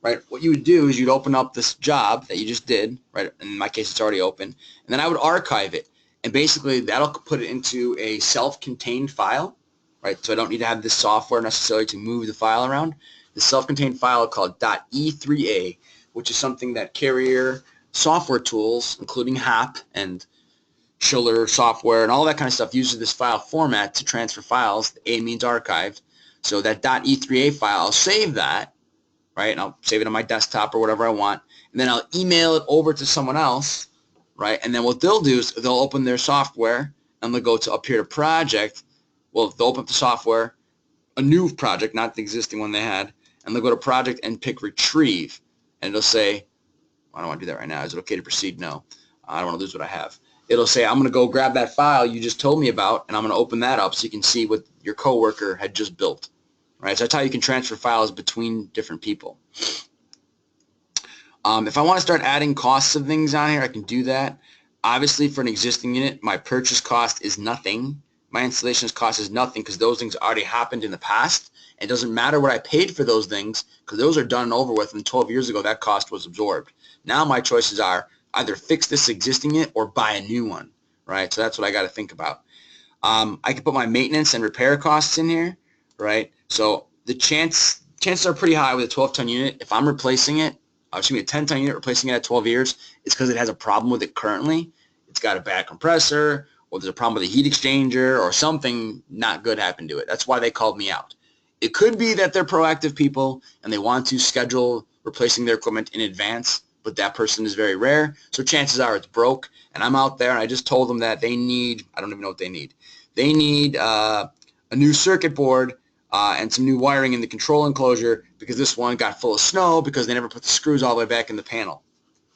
right, what you would do is you'd open up this job that you just did, right, in my case it's already open, and then I would archive it. And basically that'll put it into a self-contained file, right, so I don't need to have this software necessarily to move the file around. The self-contained file called .e3a, which is something that carrier software tools, including HAP and Schiller software and all that kind of stuff, uses this file format to transfer files. The A means archived. So that .e3a file, I'll save that, right? And I'll save it on my desktop or whatever I want. And then I'll email it over to someone else, right? And then what they'll do is they'll open their software and they'll go to up here to project. Well, they'll open up the software, a new project, not the existing one they had, and they'll go to project and pick retrieve. And it'll say, I don't want to do that right now. Is it okay to proceed? No. I don't want to lose what I have. It'll say, I'm going to go grab that file you just told me about, and I'm going to open that up so you can see what your coworker had just built. Right? So that's how you can transfer files between different people. If I want to start adding costs of things on here, I can do that. Obviously, for an existing unit, my purchase cost is nothing. My installation cost is nothing because those things already happened in the past. It doesn't matter what I paid for those things because those are done and over with, and 12 years ago that cost was absorbed. Now my choices are either fix this existing unit or buy a new one, right? So that's what I got to think about. I can put my maintenance and repair costs in here, right? So the chances are pretty high with a 12-ton unit. If I'm replacing it, excuse me, a 10-ton unit, replacing it at 12 years, it's because it has a problem with it currently. It's got a bad compressor, or there's a problem with the heat exchanger, or something not good happened to it. That's why they called me out. It could be that they're proactive people and they want to schedule replacing their equipment in advance, but that person is very rare. So chances are it's broke, and I'm out there and I just told them that they need, I don't even know what they need. They need a new circuit board and some new wiring in the control enclosure because this one got full of snow because they never put the screws all the way back in the panel.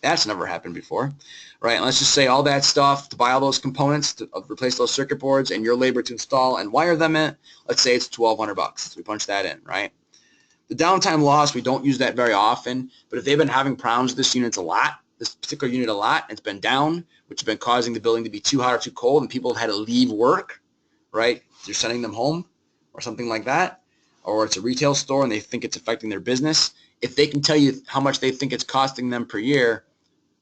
That's never happened before, right? And let's just say all that stuff to buy all those components, to replace those circuit boards, and your labor to install and wire them in, let's say it's $1,200. So we punch that in, right? The downtime loss, we don't use that very often, but if they've been having problems with this unit a lot, this particular unit a lot, and it's been down, which has been causing the building to be too hot or too cold, and people have had to leave work, right? You're sending them home or something like that, or it's a retail store and they think it's affecting their business. If they can tell you how much they think it's costing them per year,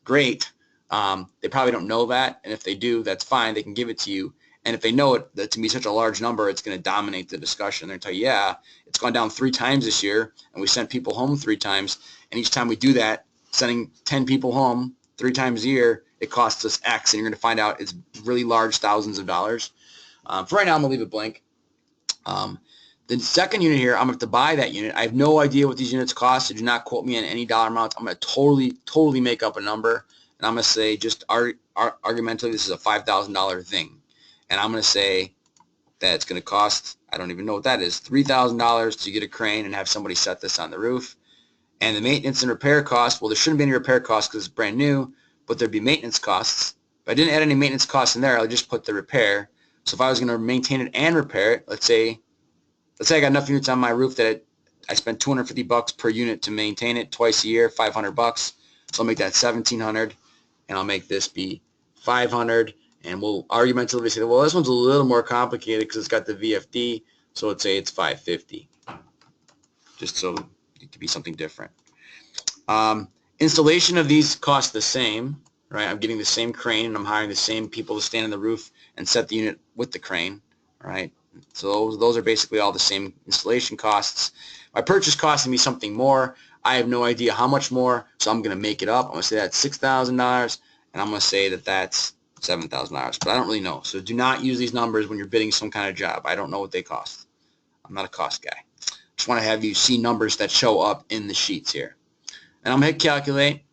great. They probably don't know that, and if they do, that's fine. They can give it to you. And if they know it, that to be such a large number, it's going to dominate the discussion. They're going to tell you, yeah, it's gone down 3 times this year, and we sent people home 3 times. And each time we do that, sending 10 people home 3 times a year, it costs us X, and you're going to find out it's really large, thousands of dollars. For right now, I'm going to leave it blank. The second unit here, I'm going to have to buy that unit. I have no idea what these units cost, so do not quote me on any dollar amounts. I'm going to totally make up a number, and I'm going to say just argumentatively this is a $5,000 thing. And I'm going to say that it's going to cost, I don't even know what that is, $3,000 to get a crane and have somebody set this on the roof. And the maintenance and repair costs, well, there shouldn't be any repair costs because it's brand new, but there'd be maintenance costs. If I didn't add any maintenance costs in there, I would just put the repair. So if I was going to maintain it and repair it, let's say I got enough units on my roof that I spent $250 per unit to maintain it twice a year, $500. So I'll make that $1,700, and I'll make this be $500. And we'll argumentatively say, well, this one's a little more complicated because it's got the VFD, so let's say it's $550, just so it could be something different. Installation of these costs the same, right? I'm getting the same crane, and I'm hiring the same people to stand on the roof and set the unit with the crane, right? So those are basically all the same installation costs. My purchase costing me something more. I have no idea how much more, so I'm going to make it up. I'm going to say that's $6,000, and I'm going to say that that's $7,000, but I don't really know. So do not use these numbers when you're bidding some kind of job. I don't know what they cost. I'm not a cost guy. Just want to have you see numbers that show up in the sheets here. And I'm going to hit calculate.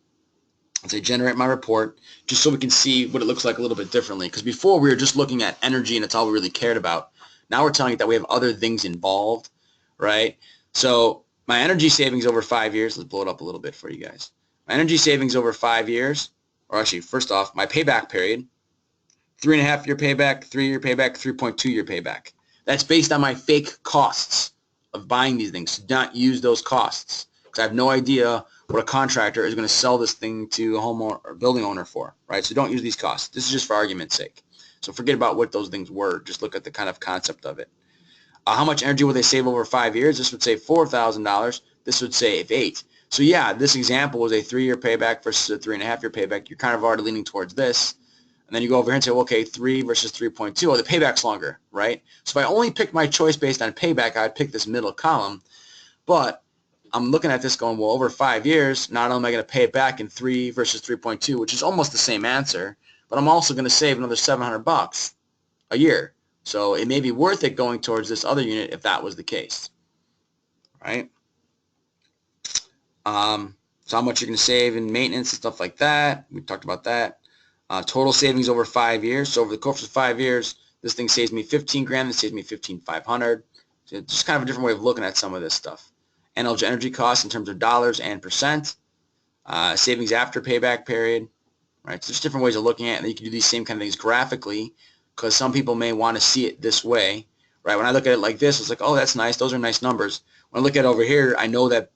I'll say generate my report just so we can see what it looks like a little bit differently. Because before we were just looking at energy and it's all we really cared about. Now we're telling you that we have other things involved, right? So my energy savings over 5 years, let's blow it up a little bit for you guys. My energy savings over 5 years, or actually first off, my payback period, 3.5-year payback, 3-year payback, 3.2-year payback. That's based on my fake costs of buying these things. Do not use those costs because I have no idea what a contractor is going to sell this thing to a homeowner or building owner for, right? So don't use these costs. This is just for argument's sake. So forget about what those things were. Just look at the kind of concept of it. How much energy will they save over 5 years? This would save $4,000. This would save $8,000. So yeah, this example was a 3-year payback versus a 3.5-year payback. You're kind of already leaning towards this. And then you go over here and say, well, okay, 3 versus 3.2. Oh, the payback's longer, right? So if I only pick my choice based on payback, I'd pick this middle column. But I'm looking at this going, well, over 5 years, not only am I going to pay it back in 3 versus 3.2, which is almost the same answer, but I'm also going to save another $700 a year. So it may be worth it going towards this other unit if that was the case, right? So how much you're going to save in maintenance and stuff like that. We talked about that. Total savings over 5 years. So over the course of 5 years, this thing saves me $15,000. This saves me $15,500. So it's just kind of a different way of looking at some of this stuff. Energy costs in terms of dollars and percent. Savings after payback period. Right. So there's different ways of looking at it. And you can do these same kind of things graphically because some people may want to see it this way. Right. When I look at it like this, it's like, oh, that's nice. Those are nice numbers. When I look at it over here, I know that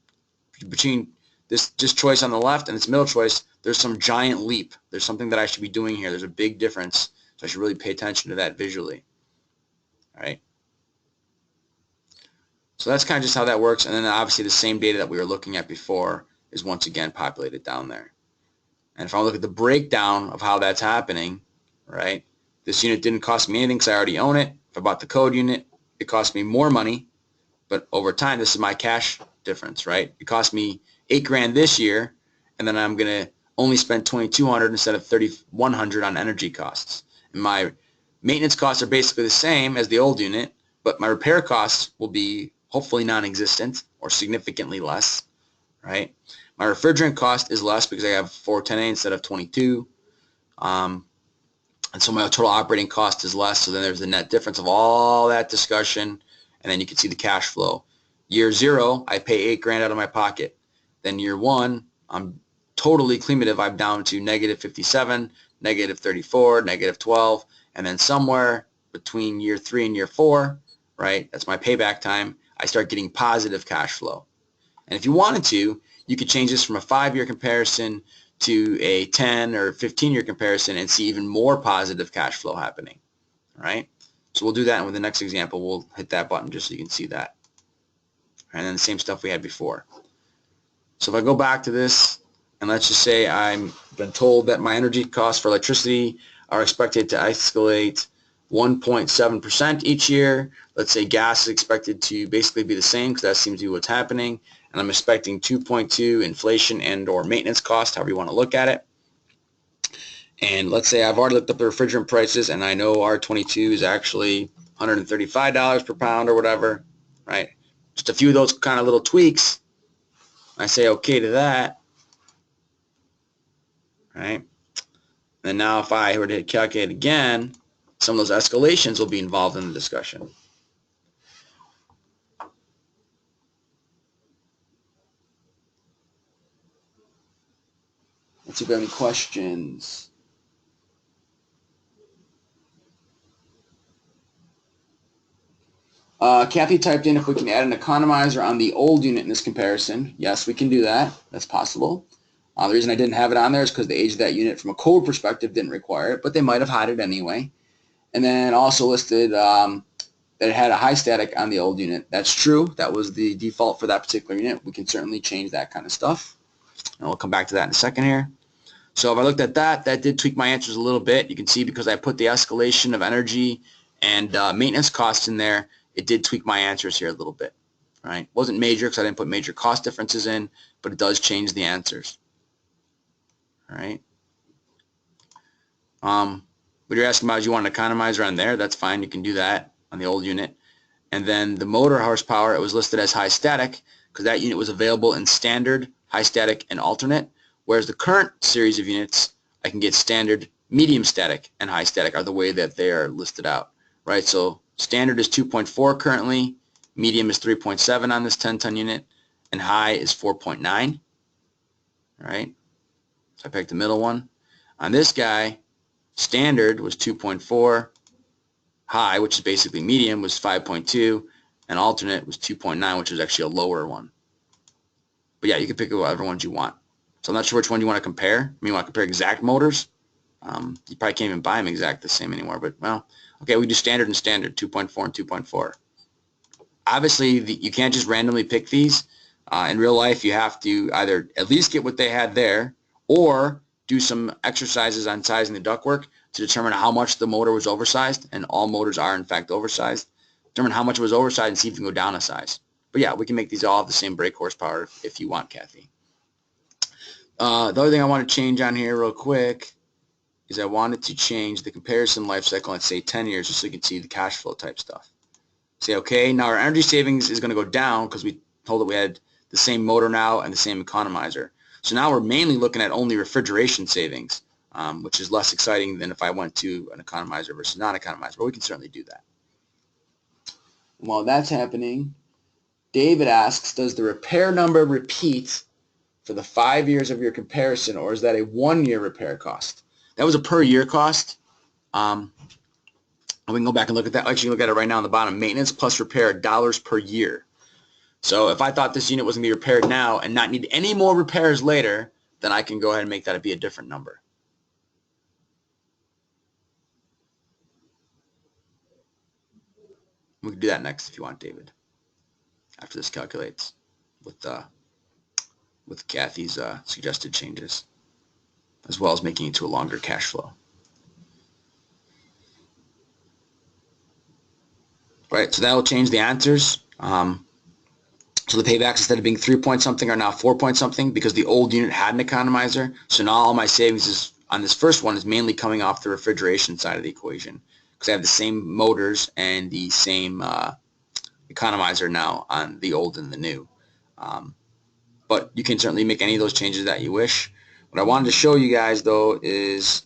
between this choice on the left and this middle choice, there's some giant leap. There's something that I should be doing here. There's a big difference. So I should really pay attention to that visually. All right. So that's kind of just how that works. And then obviously the same data that we were looking at before is once again populated down there. And if I look at the breakdown of how that's happening, right, this unit didn't cost me anything because I already own it. If I bought the code unit, it cost me more money. But over time, this is my cash difference, right? It cost me $8,000 this year, and then I'm going to only spend $2,200 instead of $3,100 on energy costs. And my maintenance costs are basically the same as the old unit, but my repair costs will be hopefully non-existent or significantly less, right? My refrigerant cost is less because I have 410A instead of 22. And so my total operating cost is less. So then there's the net difference of all that discussion. And then you can see the cash flow. Year 0, I pay $8,000 out of my pocket. Then year 1, I'm totally cumulative, I'm down to negative 57, negative 34, negative 12, and then somewhere between year 3 and year 4, right, that's my payback time, I start getting positive cash flow. And if you wanted to, you could change this from a 5-year comparison to a 10 or 15-year comparison and see even more positive cash flow happening. All right? So we'll do that, and with the next example, we'll hit that button just so you can see that. And then the same stuff we had before. So if I go back to this, and let's just say I've been told that my energy costs for electricity are expected to escalate 1.7% each year. Let's say gas is expected to basically be the same because that seems to be what's happening. And I'm expecting 2.2 inflation and or maintenance cost, however you want to look at it. And let's say I've already looked up the refrigerant prices and I know R22 is actually $135 per pound or whatever, right? Just a few of those kind of little tweaks. I say okay to that, right? And now if I were to hit calculate again, some of those escalations will be involved in the discussion. Let's see if we have any questions. Kathy typed in if we can add an economizer on the old unit in this comparison. Yes, we can do that. That's possible. The reason I didn't have it on there is because the age of that unit from a code perspective didn't require it, but they might have had it anyway. And then also listed that it had a high static on the old unit. That's true. That was the default for that particular unit. We can certainly change that kind of stuff. And we'll come back to that in a second here. So if I looked at that, that did tweak my answers a little bit. You can see because I put the escalation of energy and maintenance costs in there, it did tweak my answers here a little bit. Right? Wasn't major because I didn't put major cost differences in, but it does change the answers. All right. What you're asking about is you want an economizer on there. That's fine. You can do that on the old unit. And then the motor horsepower, it was listed as high static because that unit was available in standard, high static, and alternate. Whereas the current series of units, I can get standard, medium static, and high static are the way that they are listed out. Right? So standard is 2.4 currently, medium is 3.7 on this 10-ton unit, and high is 4.9. Right? So I picked the middle one. On this guy, standard was 2.4, high, which is basically medium, was 5.2, and alternate was 2.9, which is actually a lower one. But yeah, you can pick whatever ones you want. So I'm not sure which one you want to compare. I mean, you want to compare exact motors? You probably can't even buy them exact the same anymore. But, well, okay, we do standard and standard, 2.4 and 2.4. Obviously, you can't just randomly pick these. In real life, you have to either at least get what they had there or do some exercises on sizing the ductwork to determine how much the motor was oversized, and all motors are in fact oversized. Determine how much it was oversized and see if you can go down a size. But yeah, we can make these all have the same brake horsepower if you want, Kathy. The other thing I want to change on here real quick is I wanted to change the comparison life cycle and say 10 years just so you can see the cash flow type stuff. Say, okay, now our energy savings is going to go down because we told that we had the same motor now and the same economizer. So now we're mainly looking at only refrigeration savings, which is less exciting than if I went to an economizer versus non-economizer, but we can certainly do that. And while that's happening, David asks, does the repair number repeat for the 5 years of your comparison, or is that a 1-year repair cost? That was a per year cost. We can go back and look at that. Actually, look at it right now on the bottom. Maintenance plus repair, dollars per year. So if I thought this unit was going to be repaired now and not need any more repairs later, then I can go ahead and make that be a different number. We can do that next if you want, David, after this calculates with Kathy's suggested changes, as well as making it to a longer cash flow. Right, so that will change the answers. So the paybacks, instead of being 3 point something, are now 4 point something because the old unit had an economizer. So now all my savings is on this first one is mainly coming off the refrigeration side of the equation because I have the same motors and the same economizer now on the old and the new. But you can certainly make any of those changes that you wish. What I wanted to show you guys, though, is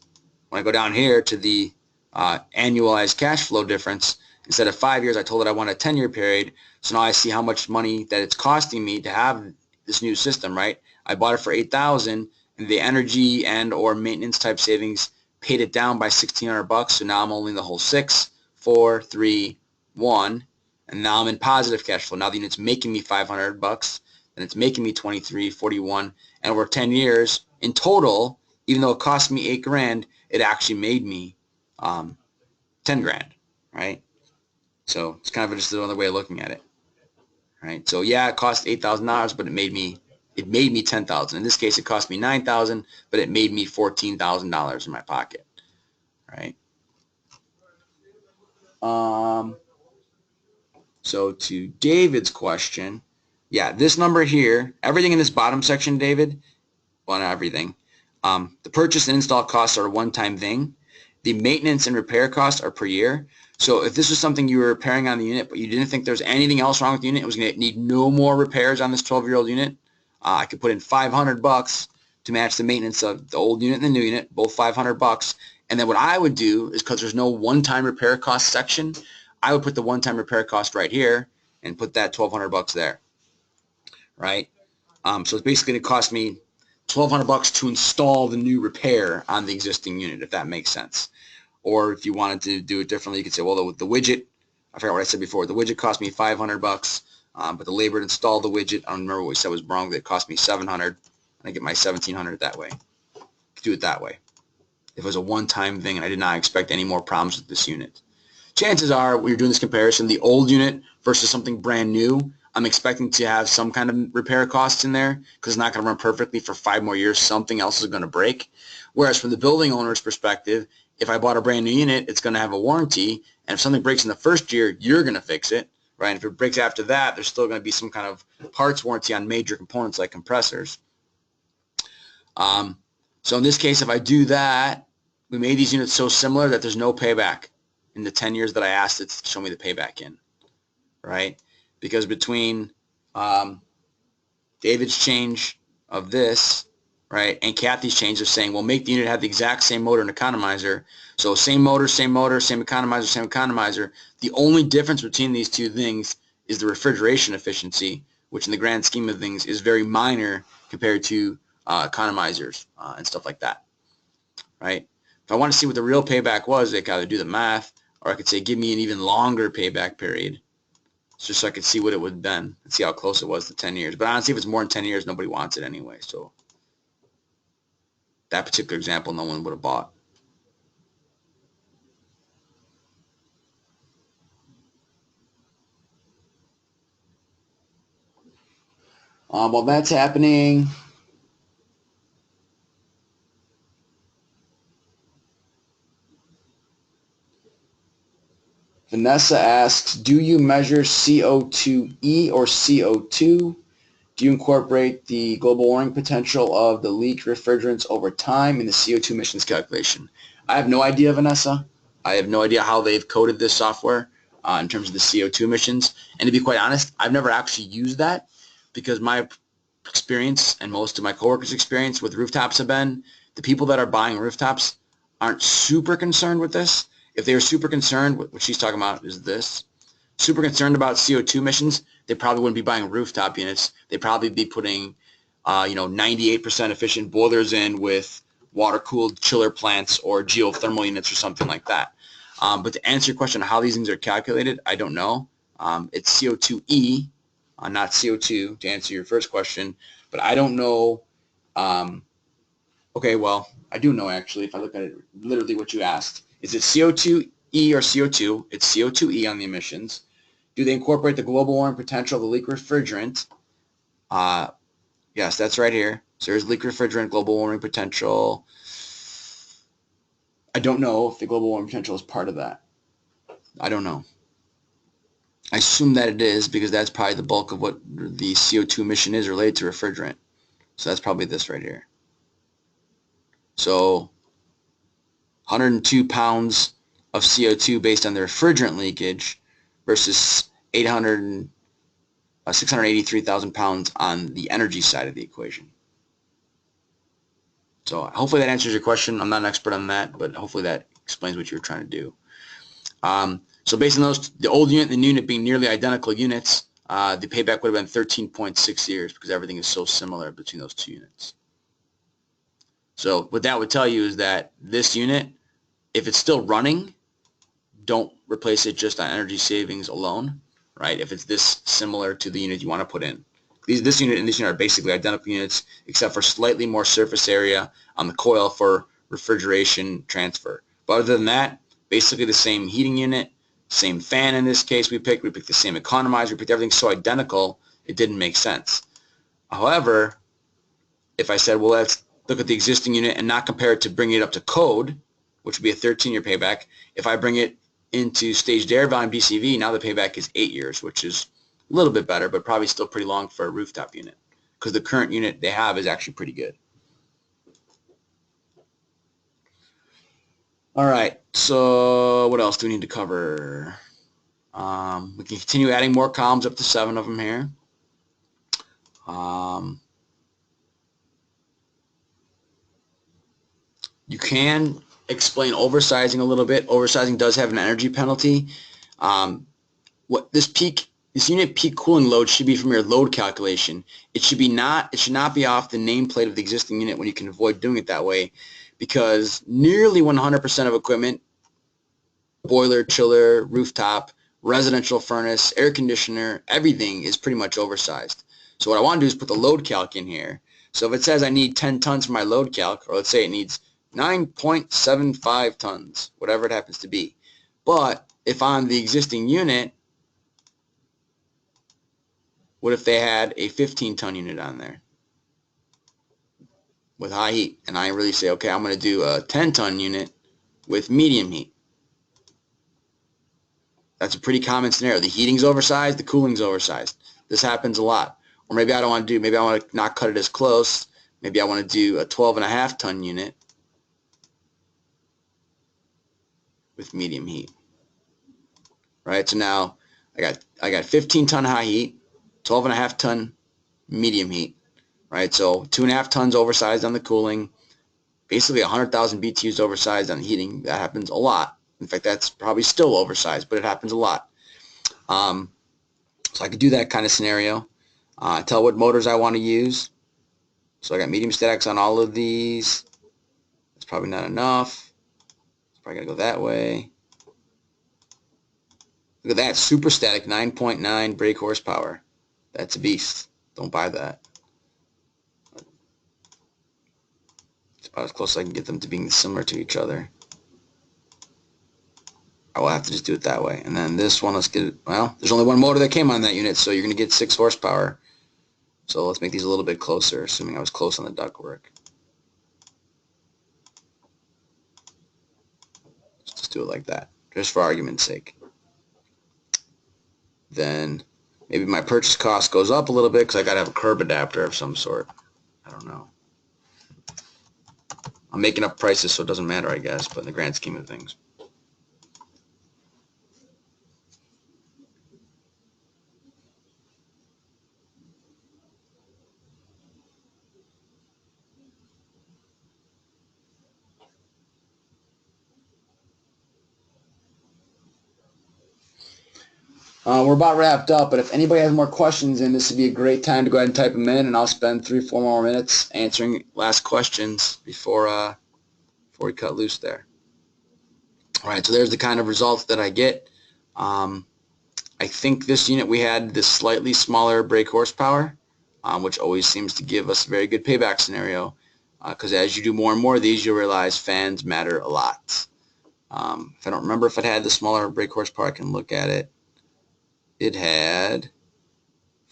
when I go down here to the annualized cash flow difference, instead of 5 years, I told it I want a 10-year period. So now I see how much money that it's costing me to have this new system, right? I bought it for $8,000, and the energy and or maintenance type savings paid it down by $1,600. So now I'm only in the whole 6, 4, 3, 1, and now I'm in positive cash flow. Now the unit's making me $500, and it's making me 23, 41, and over 10 years in total, even though it cost me 8 grand, it actually made me 10 grand, right? So it's kind of just another way of looking at it, right? So yeah, it cost $8,000, but it made me $10,000. In this case, it cost me $9,000, but it made me $14,000 in my pocket, right? So to David's question, yeah, this number here, everything in this bottom section, David, well, not everything. The purchase and install costs are a one-time thing. The maintenance and repair costs are per year. So if this was something you were repairing on the unit, but you didn't think there was anything else wrong with the unit, it was going to need no more repairs on this 12-year-old unit, I could put in $500 to match the maintenance of the old unit and the new unit, both $500. And then what I would do is, because there's no one-time repair cost section, I would put the one-time repair cost right here and put that $1,200 there, right? So it's basically going to cost me $1,200 to install the new repair on the existing unit, if that makes sense. Or if you wanted to do it differently, you could say, well, the widget, I forgot what I said before, the widget cost me $500, but the labor to install the widget, I don't remember what we said was wrong, that cost me $700, and I get my $1,700 that way. Do it that way. If it was a one-time thing and I did not expect any more problems with this unit. Chances are, when you're doing this comparison, the old unit versus something brand new, I'm expecting to have some kind of repair costs in there because it's not going to run perfectly for 5 more years. Something else is going to break. Whereas from the building owner's perspective, if I bought a brand new unit, it's going to have a warranty. And if something breaks in the first year, you're going to fix it, right? And if it breaks after that, there's still going to be some kind of parts warranty on major components like compressors. So in this case, if I do that, we made these units so similar that there's no payback in the 10 years that I asked it to show me the payback in, right? Because between David's change of this, right, and Kathy's change of saying, well, make the unit have the exact same motor and economizer. So same motor, same economizer, same economizer. The only difference between these two things is the refrigeration efficiency, which in the grand scheme of things is very minor compared to economizers and stuff like that, right? If I want to see what the real payback was, I could either do the math, or I could say, give me an even longer payback period, just so I could see what it would have been and see how close it was to 10 years. But honestly, if it's more than 10 years, nobody wants it anyway. So that particular example, no one would have bought. While that's happening, Vanessa asks, do you measure CO2e or CO2? Do you incorporate the global warming potential of the leaked refrigerants over time in the CO2 emissions calculation? I have no idea, Vanessa. I have no idea how they've coded this software in terms of the CO2 emissions. And to be quite honest, I've never actually used that because my experience and most of my coworkers' experience with rooftops have been the people that are buying rooftops aren't super concerned with this. If they were super concerned, what she's talking about is this, super concerned about CO2 emissions, they probably wouldn't be buying rooftop units. They'd probably be putting 98% efficient boilers in with water-cooled chiller plants or geothermal units or something like that. But to answer your question on how these things are calculated, I don't know. It's CO2e, not CO2, to answer your first question. But I don't know. Okay, well, I do know actually if I look at it, literally what you asked. Is it CO2e or CO2? It's CO2e on the emissions. Do they incorporate the global warming potential of the leak refrigerant? Yes, that's right here. So there's leak refrigerant, global warming potential. I don't know if the global warming potential is part of that. I don't know. I assume that it is because that's probably the bulk of what the CO2 emission is related to refrigerant. So that's probably this right here. So 102 pounds of CO2 based on the refrigerant leakage versus 683,000 pounds on the energy side of the equation. So hopefully that answers your question. I'm not an expert on that, but hopefully that explains what you were trying to do. So based on those, the old unit and the new unit being nearly identical units, the payback would have been 13.6 years because everything is so similar between those two units. So what that would tell you is that this unit, if it's still running, don't replace it just on energy savings alone, right? If it's this similar to the unit you want to put in. This unit and this unit are basically identical units except for slightly more surface area on the coil for refrigeration transfer. But other than that, basically the same heating unit, same fan in this case we picked the same economizer, we picked everything so identical it didn't make sense. However, if I said, well, let's look at the existing unit and not compare it to bringing it up to code, which would be a 13-year payback, if I bring it into staged air volume BCV, now the payback is 8 years, which is a little bit better, but probably still pretty long for a rooftop unit because the current unit they have is actually pretty good. All right, so what else do we need to cover? We can continue adding more columns, up to 7 of them here. You can explain oversizing a little bit. Oversizing does have an energy penalty. What this unit peak cooling load should be from your load calculation. It should not be off the nameplate of the existing unit when you can avoid doing it that way, because nearly 100% of equipment, boiler, chiller, rooftop, residential furnace, air conditioner, everything is pretty much oversized. So what I want to do is put the load calc in here. So if it says I need 10 tons for my load calc, or let's say it needs 9.75 tons, whatever it happens to be. But if on the existing unit, what if they had a 15-ton unit on there with high heat? And I really say, okay, I'm going to do a 10-ton unit with medium heat. That's a pretty common scenario. The heating's oversized, the cooling's oversized. This happens a lot. Or maybe I don't want to do, maybe I want to not cut it as close. Maybe I want to do a 12.5-ton unit with medium heat. Right? So now I got 15-ton high heat, 12.5-ton medium heat. Right? So 2.5 tons oversized on the cooling, basically 100,000 BTUs oversized on the heating. That happens a lot. In fact, that's probably still oversized, but it happens a lot. So I could do that kind of scenario. Tell what motors I want to use. So I got medium statics on all of these. That's probably not enough. It's probably going to go that way. Look at that, super static, 9.9 brake horsepower. That's a beast. Don't buy that. It's about as close as I can get them to being similar to each other. I will have to just do it that way. And then this one, let's get it, well, there's only one motor that came on that unit, so you're going to get 6 horsepower. So let's make these a little bit closer, assuming I was close on the ductwork. Let's just do it like that, just for argument's sake. Then maybe my purchase cost goes up a little bit because I got to have a curb adapter of some sort. I don't know. I'm making up prices, so it doesn't matter, I guess, but in the grand scheme of things. We're about wrapped up, but if anybody has more questions, then this would be a great time to go ahead and type them in, and I'll spend 3-4 more minutes answering last questions before we cut loose there. All right, so there's the kind of results that I get. I think this unit we had this slightly smaller brake horsepower, which always seems to give us a very good payback scenario, because as you do more and more of these, you'll realize fans matter a lot. If I don't remember if it had the smaller brake horsepower, I can look at it. It had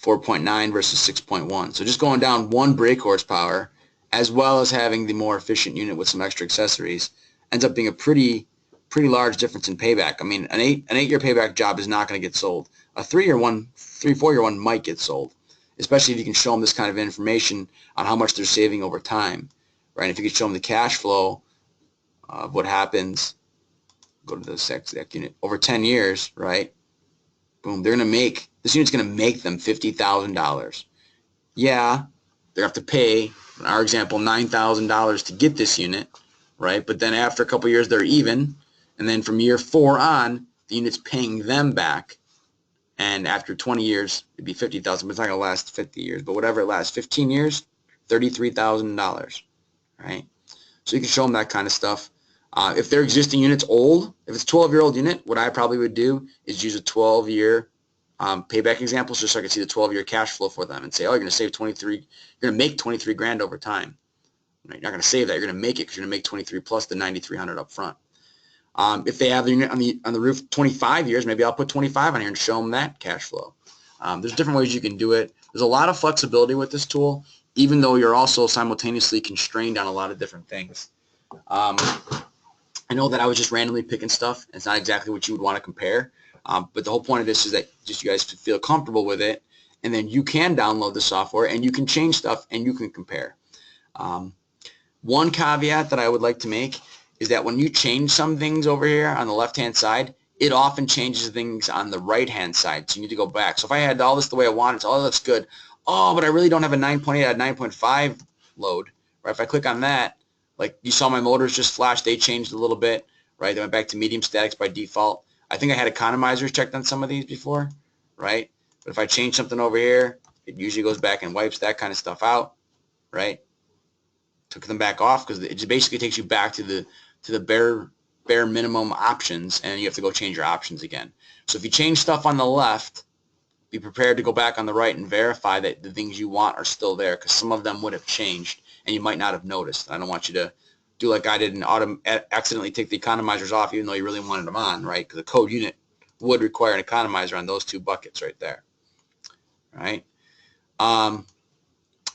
4.9 versus 6.1. So just going down 1 brake horsepower, as well as having the more efficient unit with some extra accessories, ends up being a pretty large difference in payback. I mean, an 8-year payback job is not going to get sold. A 3-4-year one might get sold, especially if you can show them this kind of information on how much they're saving over time, right? If you can show them the cash flow of what happens, go to the exact unit over 10 years, right? Boom, they're going to make, this unit's going to make them $50,000. Yeah, they have to pay, in our example, $9,000 to get this unit, right? But then after a couple years, they're even. And then from year 4 on, the unit's paying them back. And after 20 years, it'd be $50,000, but it's not going to last 50 years. But whatever it lasts, 15 years, $33,000, right? So you can show them that kind of stuff. If their existing unit's old, if it's a 12-year-old unit, what I probably would do is use a 12-year payback example just so I can see the 12-year cash flow for them and say, oh, you're going to save 23, you're going to make 23 grand over time. Right? You're not going to save that, you're going to make it because you're going to make 23 plus the 9,300 up front. If they have the unit on the roof 25 years, maybe I'll put 25 on here and show them that cash flow. There's different ways you can do it. There's a lot of flexibility with this tool, even though you're also simultaneously constrained on a lot of different things. I know that I was just randomly picking stuff. It's not exactly what you would want to compare, but the whole point of this is that just you guys feel comfortable with it, and then you can download the software and you can change stuff and you can compare. One caveat that I would like to make is that when you change some things over here on the left-hand side, it often changes things on the right-hand side, so you need to go back. So if I had all this the way I want it, so, oh, that looks good. Oh, but I really don't have a 9.8, I had 9.5 load. Right? If I click on that, like you saw my motors just flash, they changed a little bit. Right? They went back to medium statics by default. I think I had economizers checked on some of these before. Right? But if I change something over here, it usually goes back and wipes that kind of stuff out. Right? Took them back off because it basically takes you back to the bare minimum options, and you have to go change your options again. So if you change stuff on the left, be prepared to go back on the right and verify that the things you want are still there, because some of them would have changed and you might not have noticed. I don't want you to do like I did and accidentally take the economizers off even though you really wanted them on, right? Because the code unit would require an economizer on those two buckets right there, right? And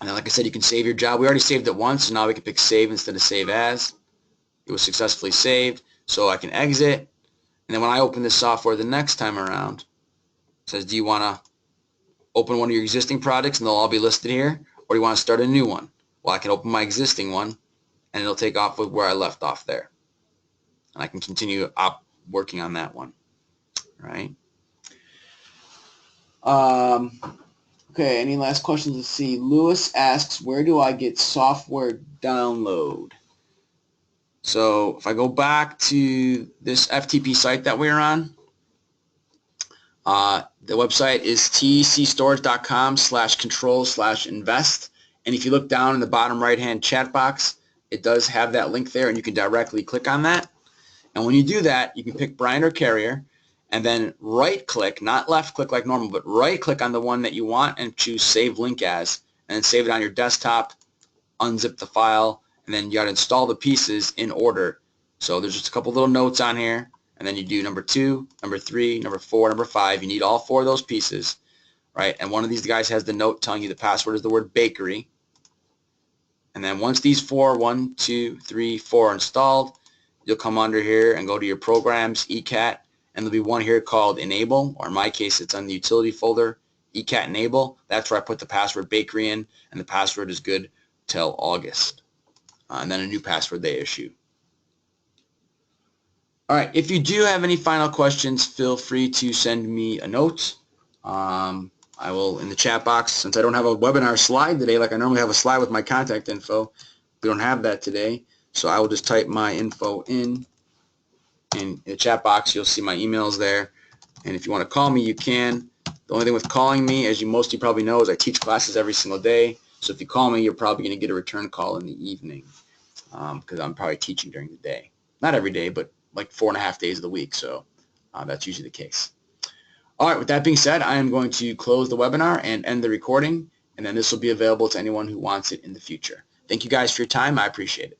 then, like I said, you can save your job. We already saved it once, so now we can pick save instead of save as. It was successfully saved, so I can exit. And then when I open this software the next time around, it says, do you want to open one of your existing projects and they'll all be listed here, or do you want to start a new one? Well, I can open my existing one, and it'll take off with where I left off there. And I can continue working on that one, right? Okay, any last questions? Let's see. Lewis asks, where do I get software download? So if I go back to this FTP site that we're on, the website is tecstorage.com/control/invest. And if you look down in the bottom right-hand chat box, it does have that link there, and you can directly click on that. And when you do that, you can pick Bryant or Carrier, and then right-click, not left-click like normal, but right-click on the one that you want and choose Save Link As, and then save it on your desktop, unzip the file, and then you got to install the pieces in order. So there's just a couple little notes on here, and then you do number 2, number 3, number 4, number 5. You need all 4 of those pieces, right? And one of these guys has the note telling you the password is the word bakery. And then once these 4, 1, 2, 3, 4 are installed, you'll come under here and go to your programs, ECAT, and there'll be one here called enable, or in my case it's on the utility folder, ECAT enable. That's where I put the password bakery in, and the password is good till August. And then a new password they issue. All right, if you do have any final questions, feel free to send me a note. I will, in the chat box, since I don't have a webinar slide today, like I normally have a slide with my contact info, we don't have that today. So I will just type my info in the chat box. You'll see my emails there. And if you want to call me, you can. The only thing with calling me, as you mostly probably know, is I teach classes every single day. So if you call me, you're probably going to get a return call in the evening because I'm probably teaching during the day. Not every day, but like 4.5 days of the week. So that's usually the case. All right, with that being said, I am going to close the webinar and end the recording, and then this will be available to anyone who wants it in the future. Thank you guys for your time. I appreciate it.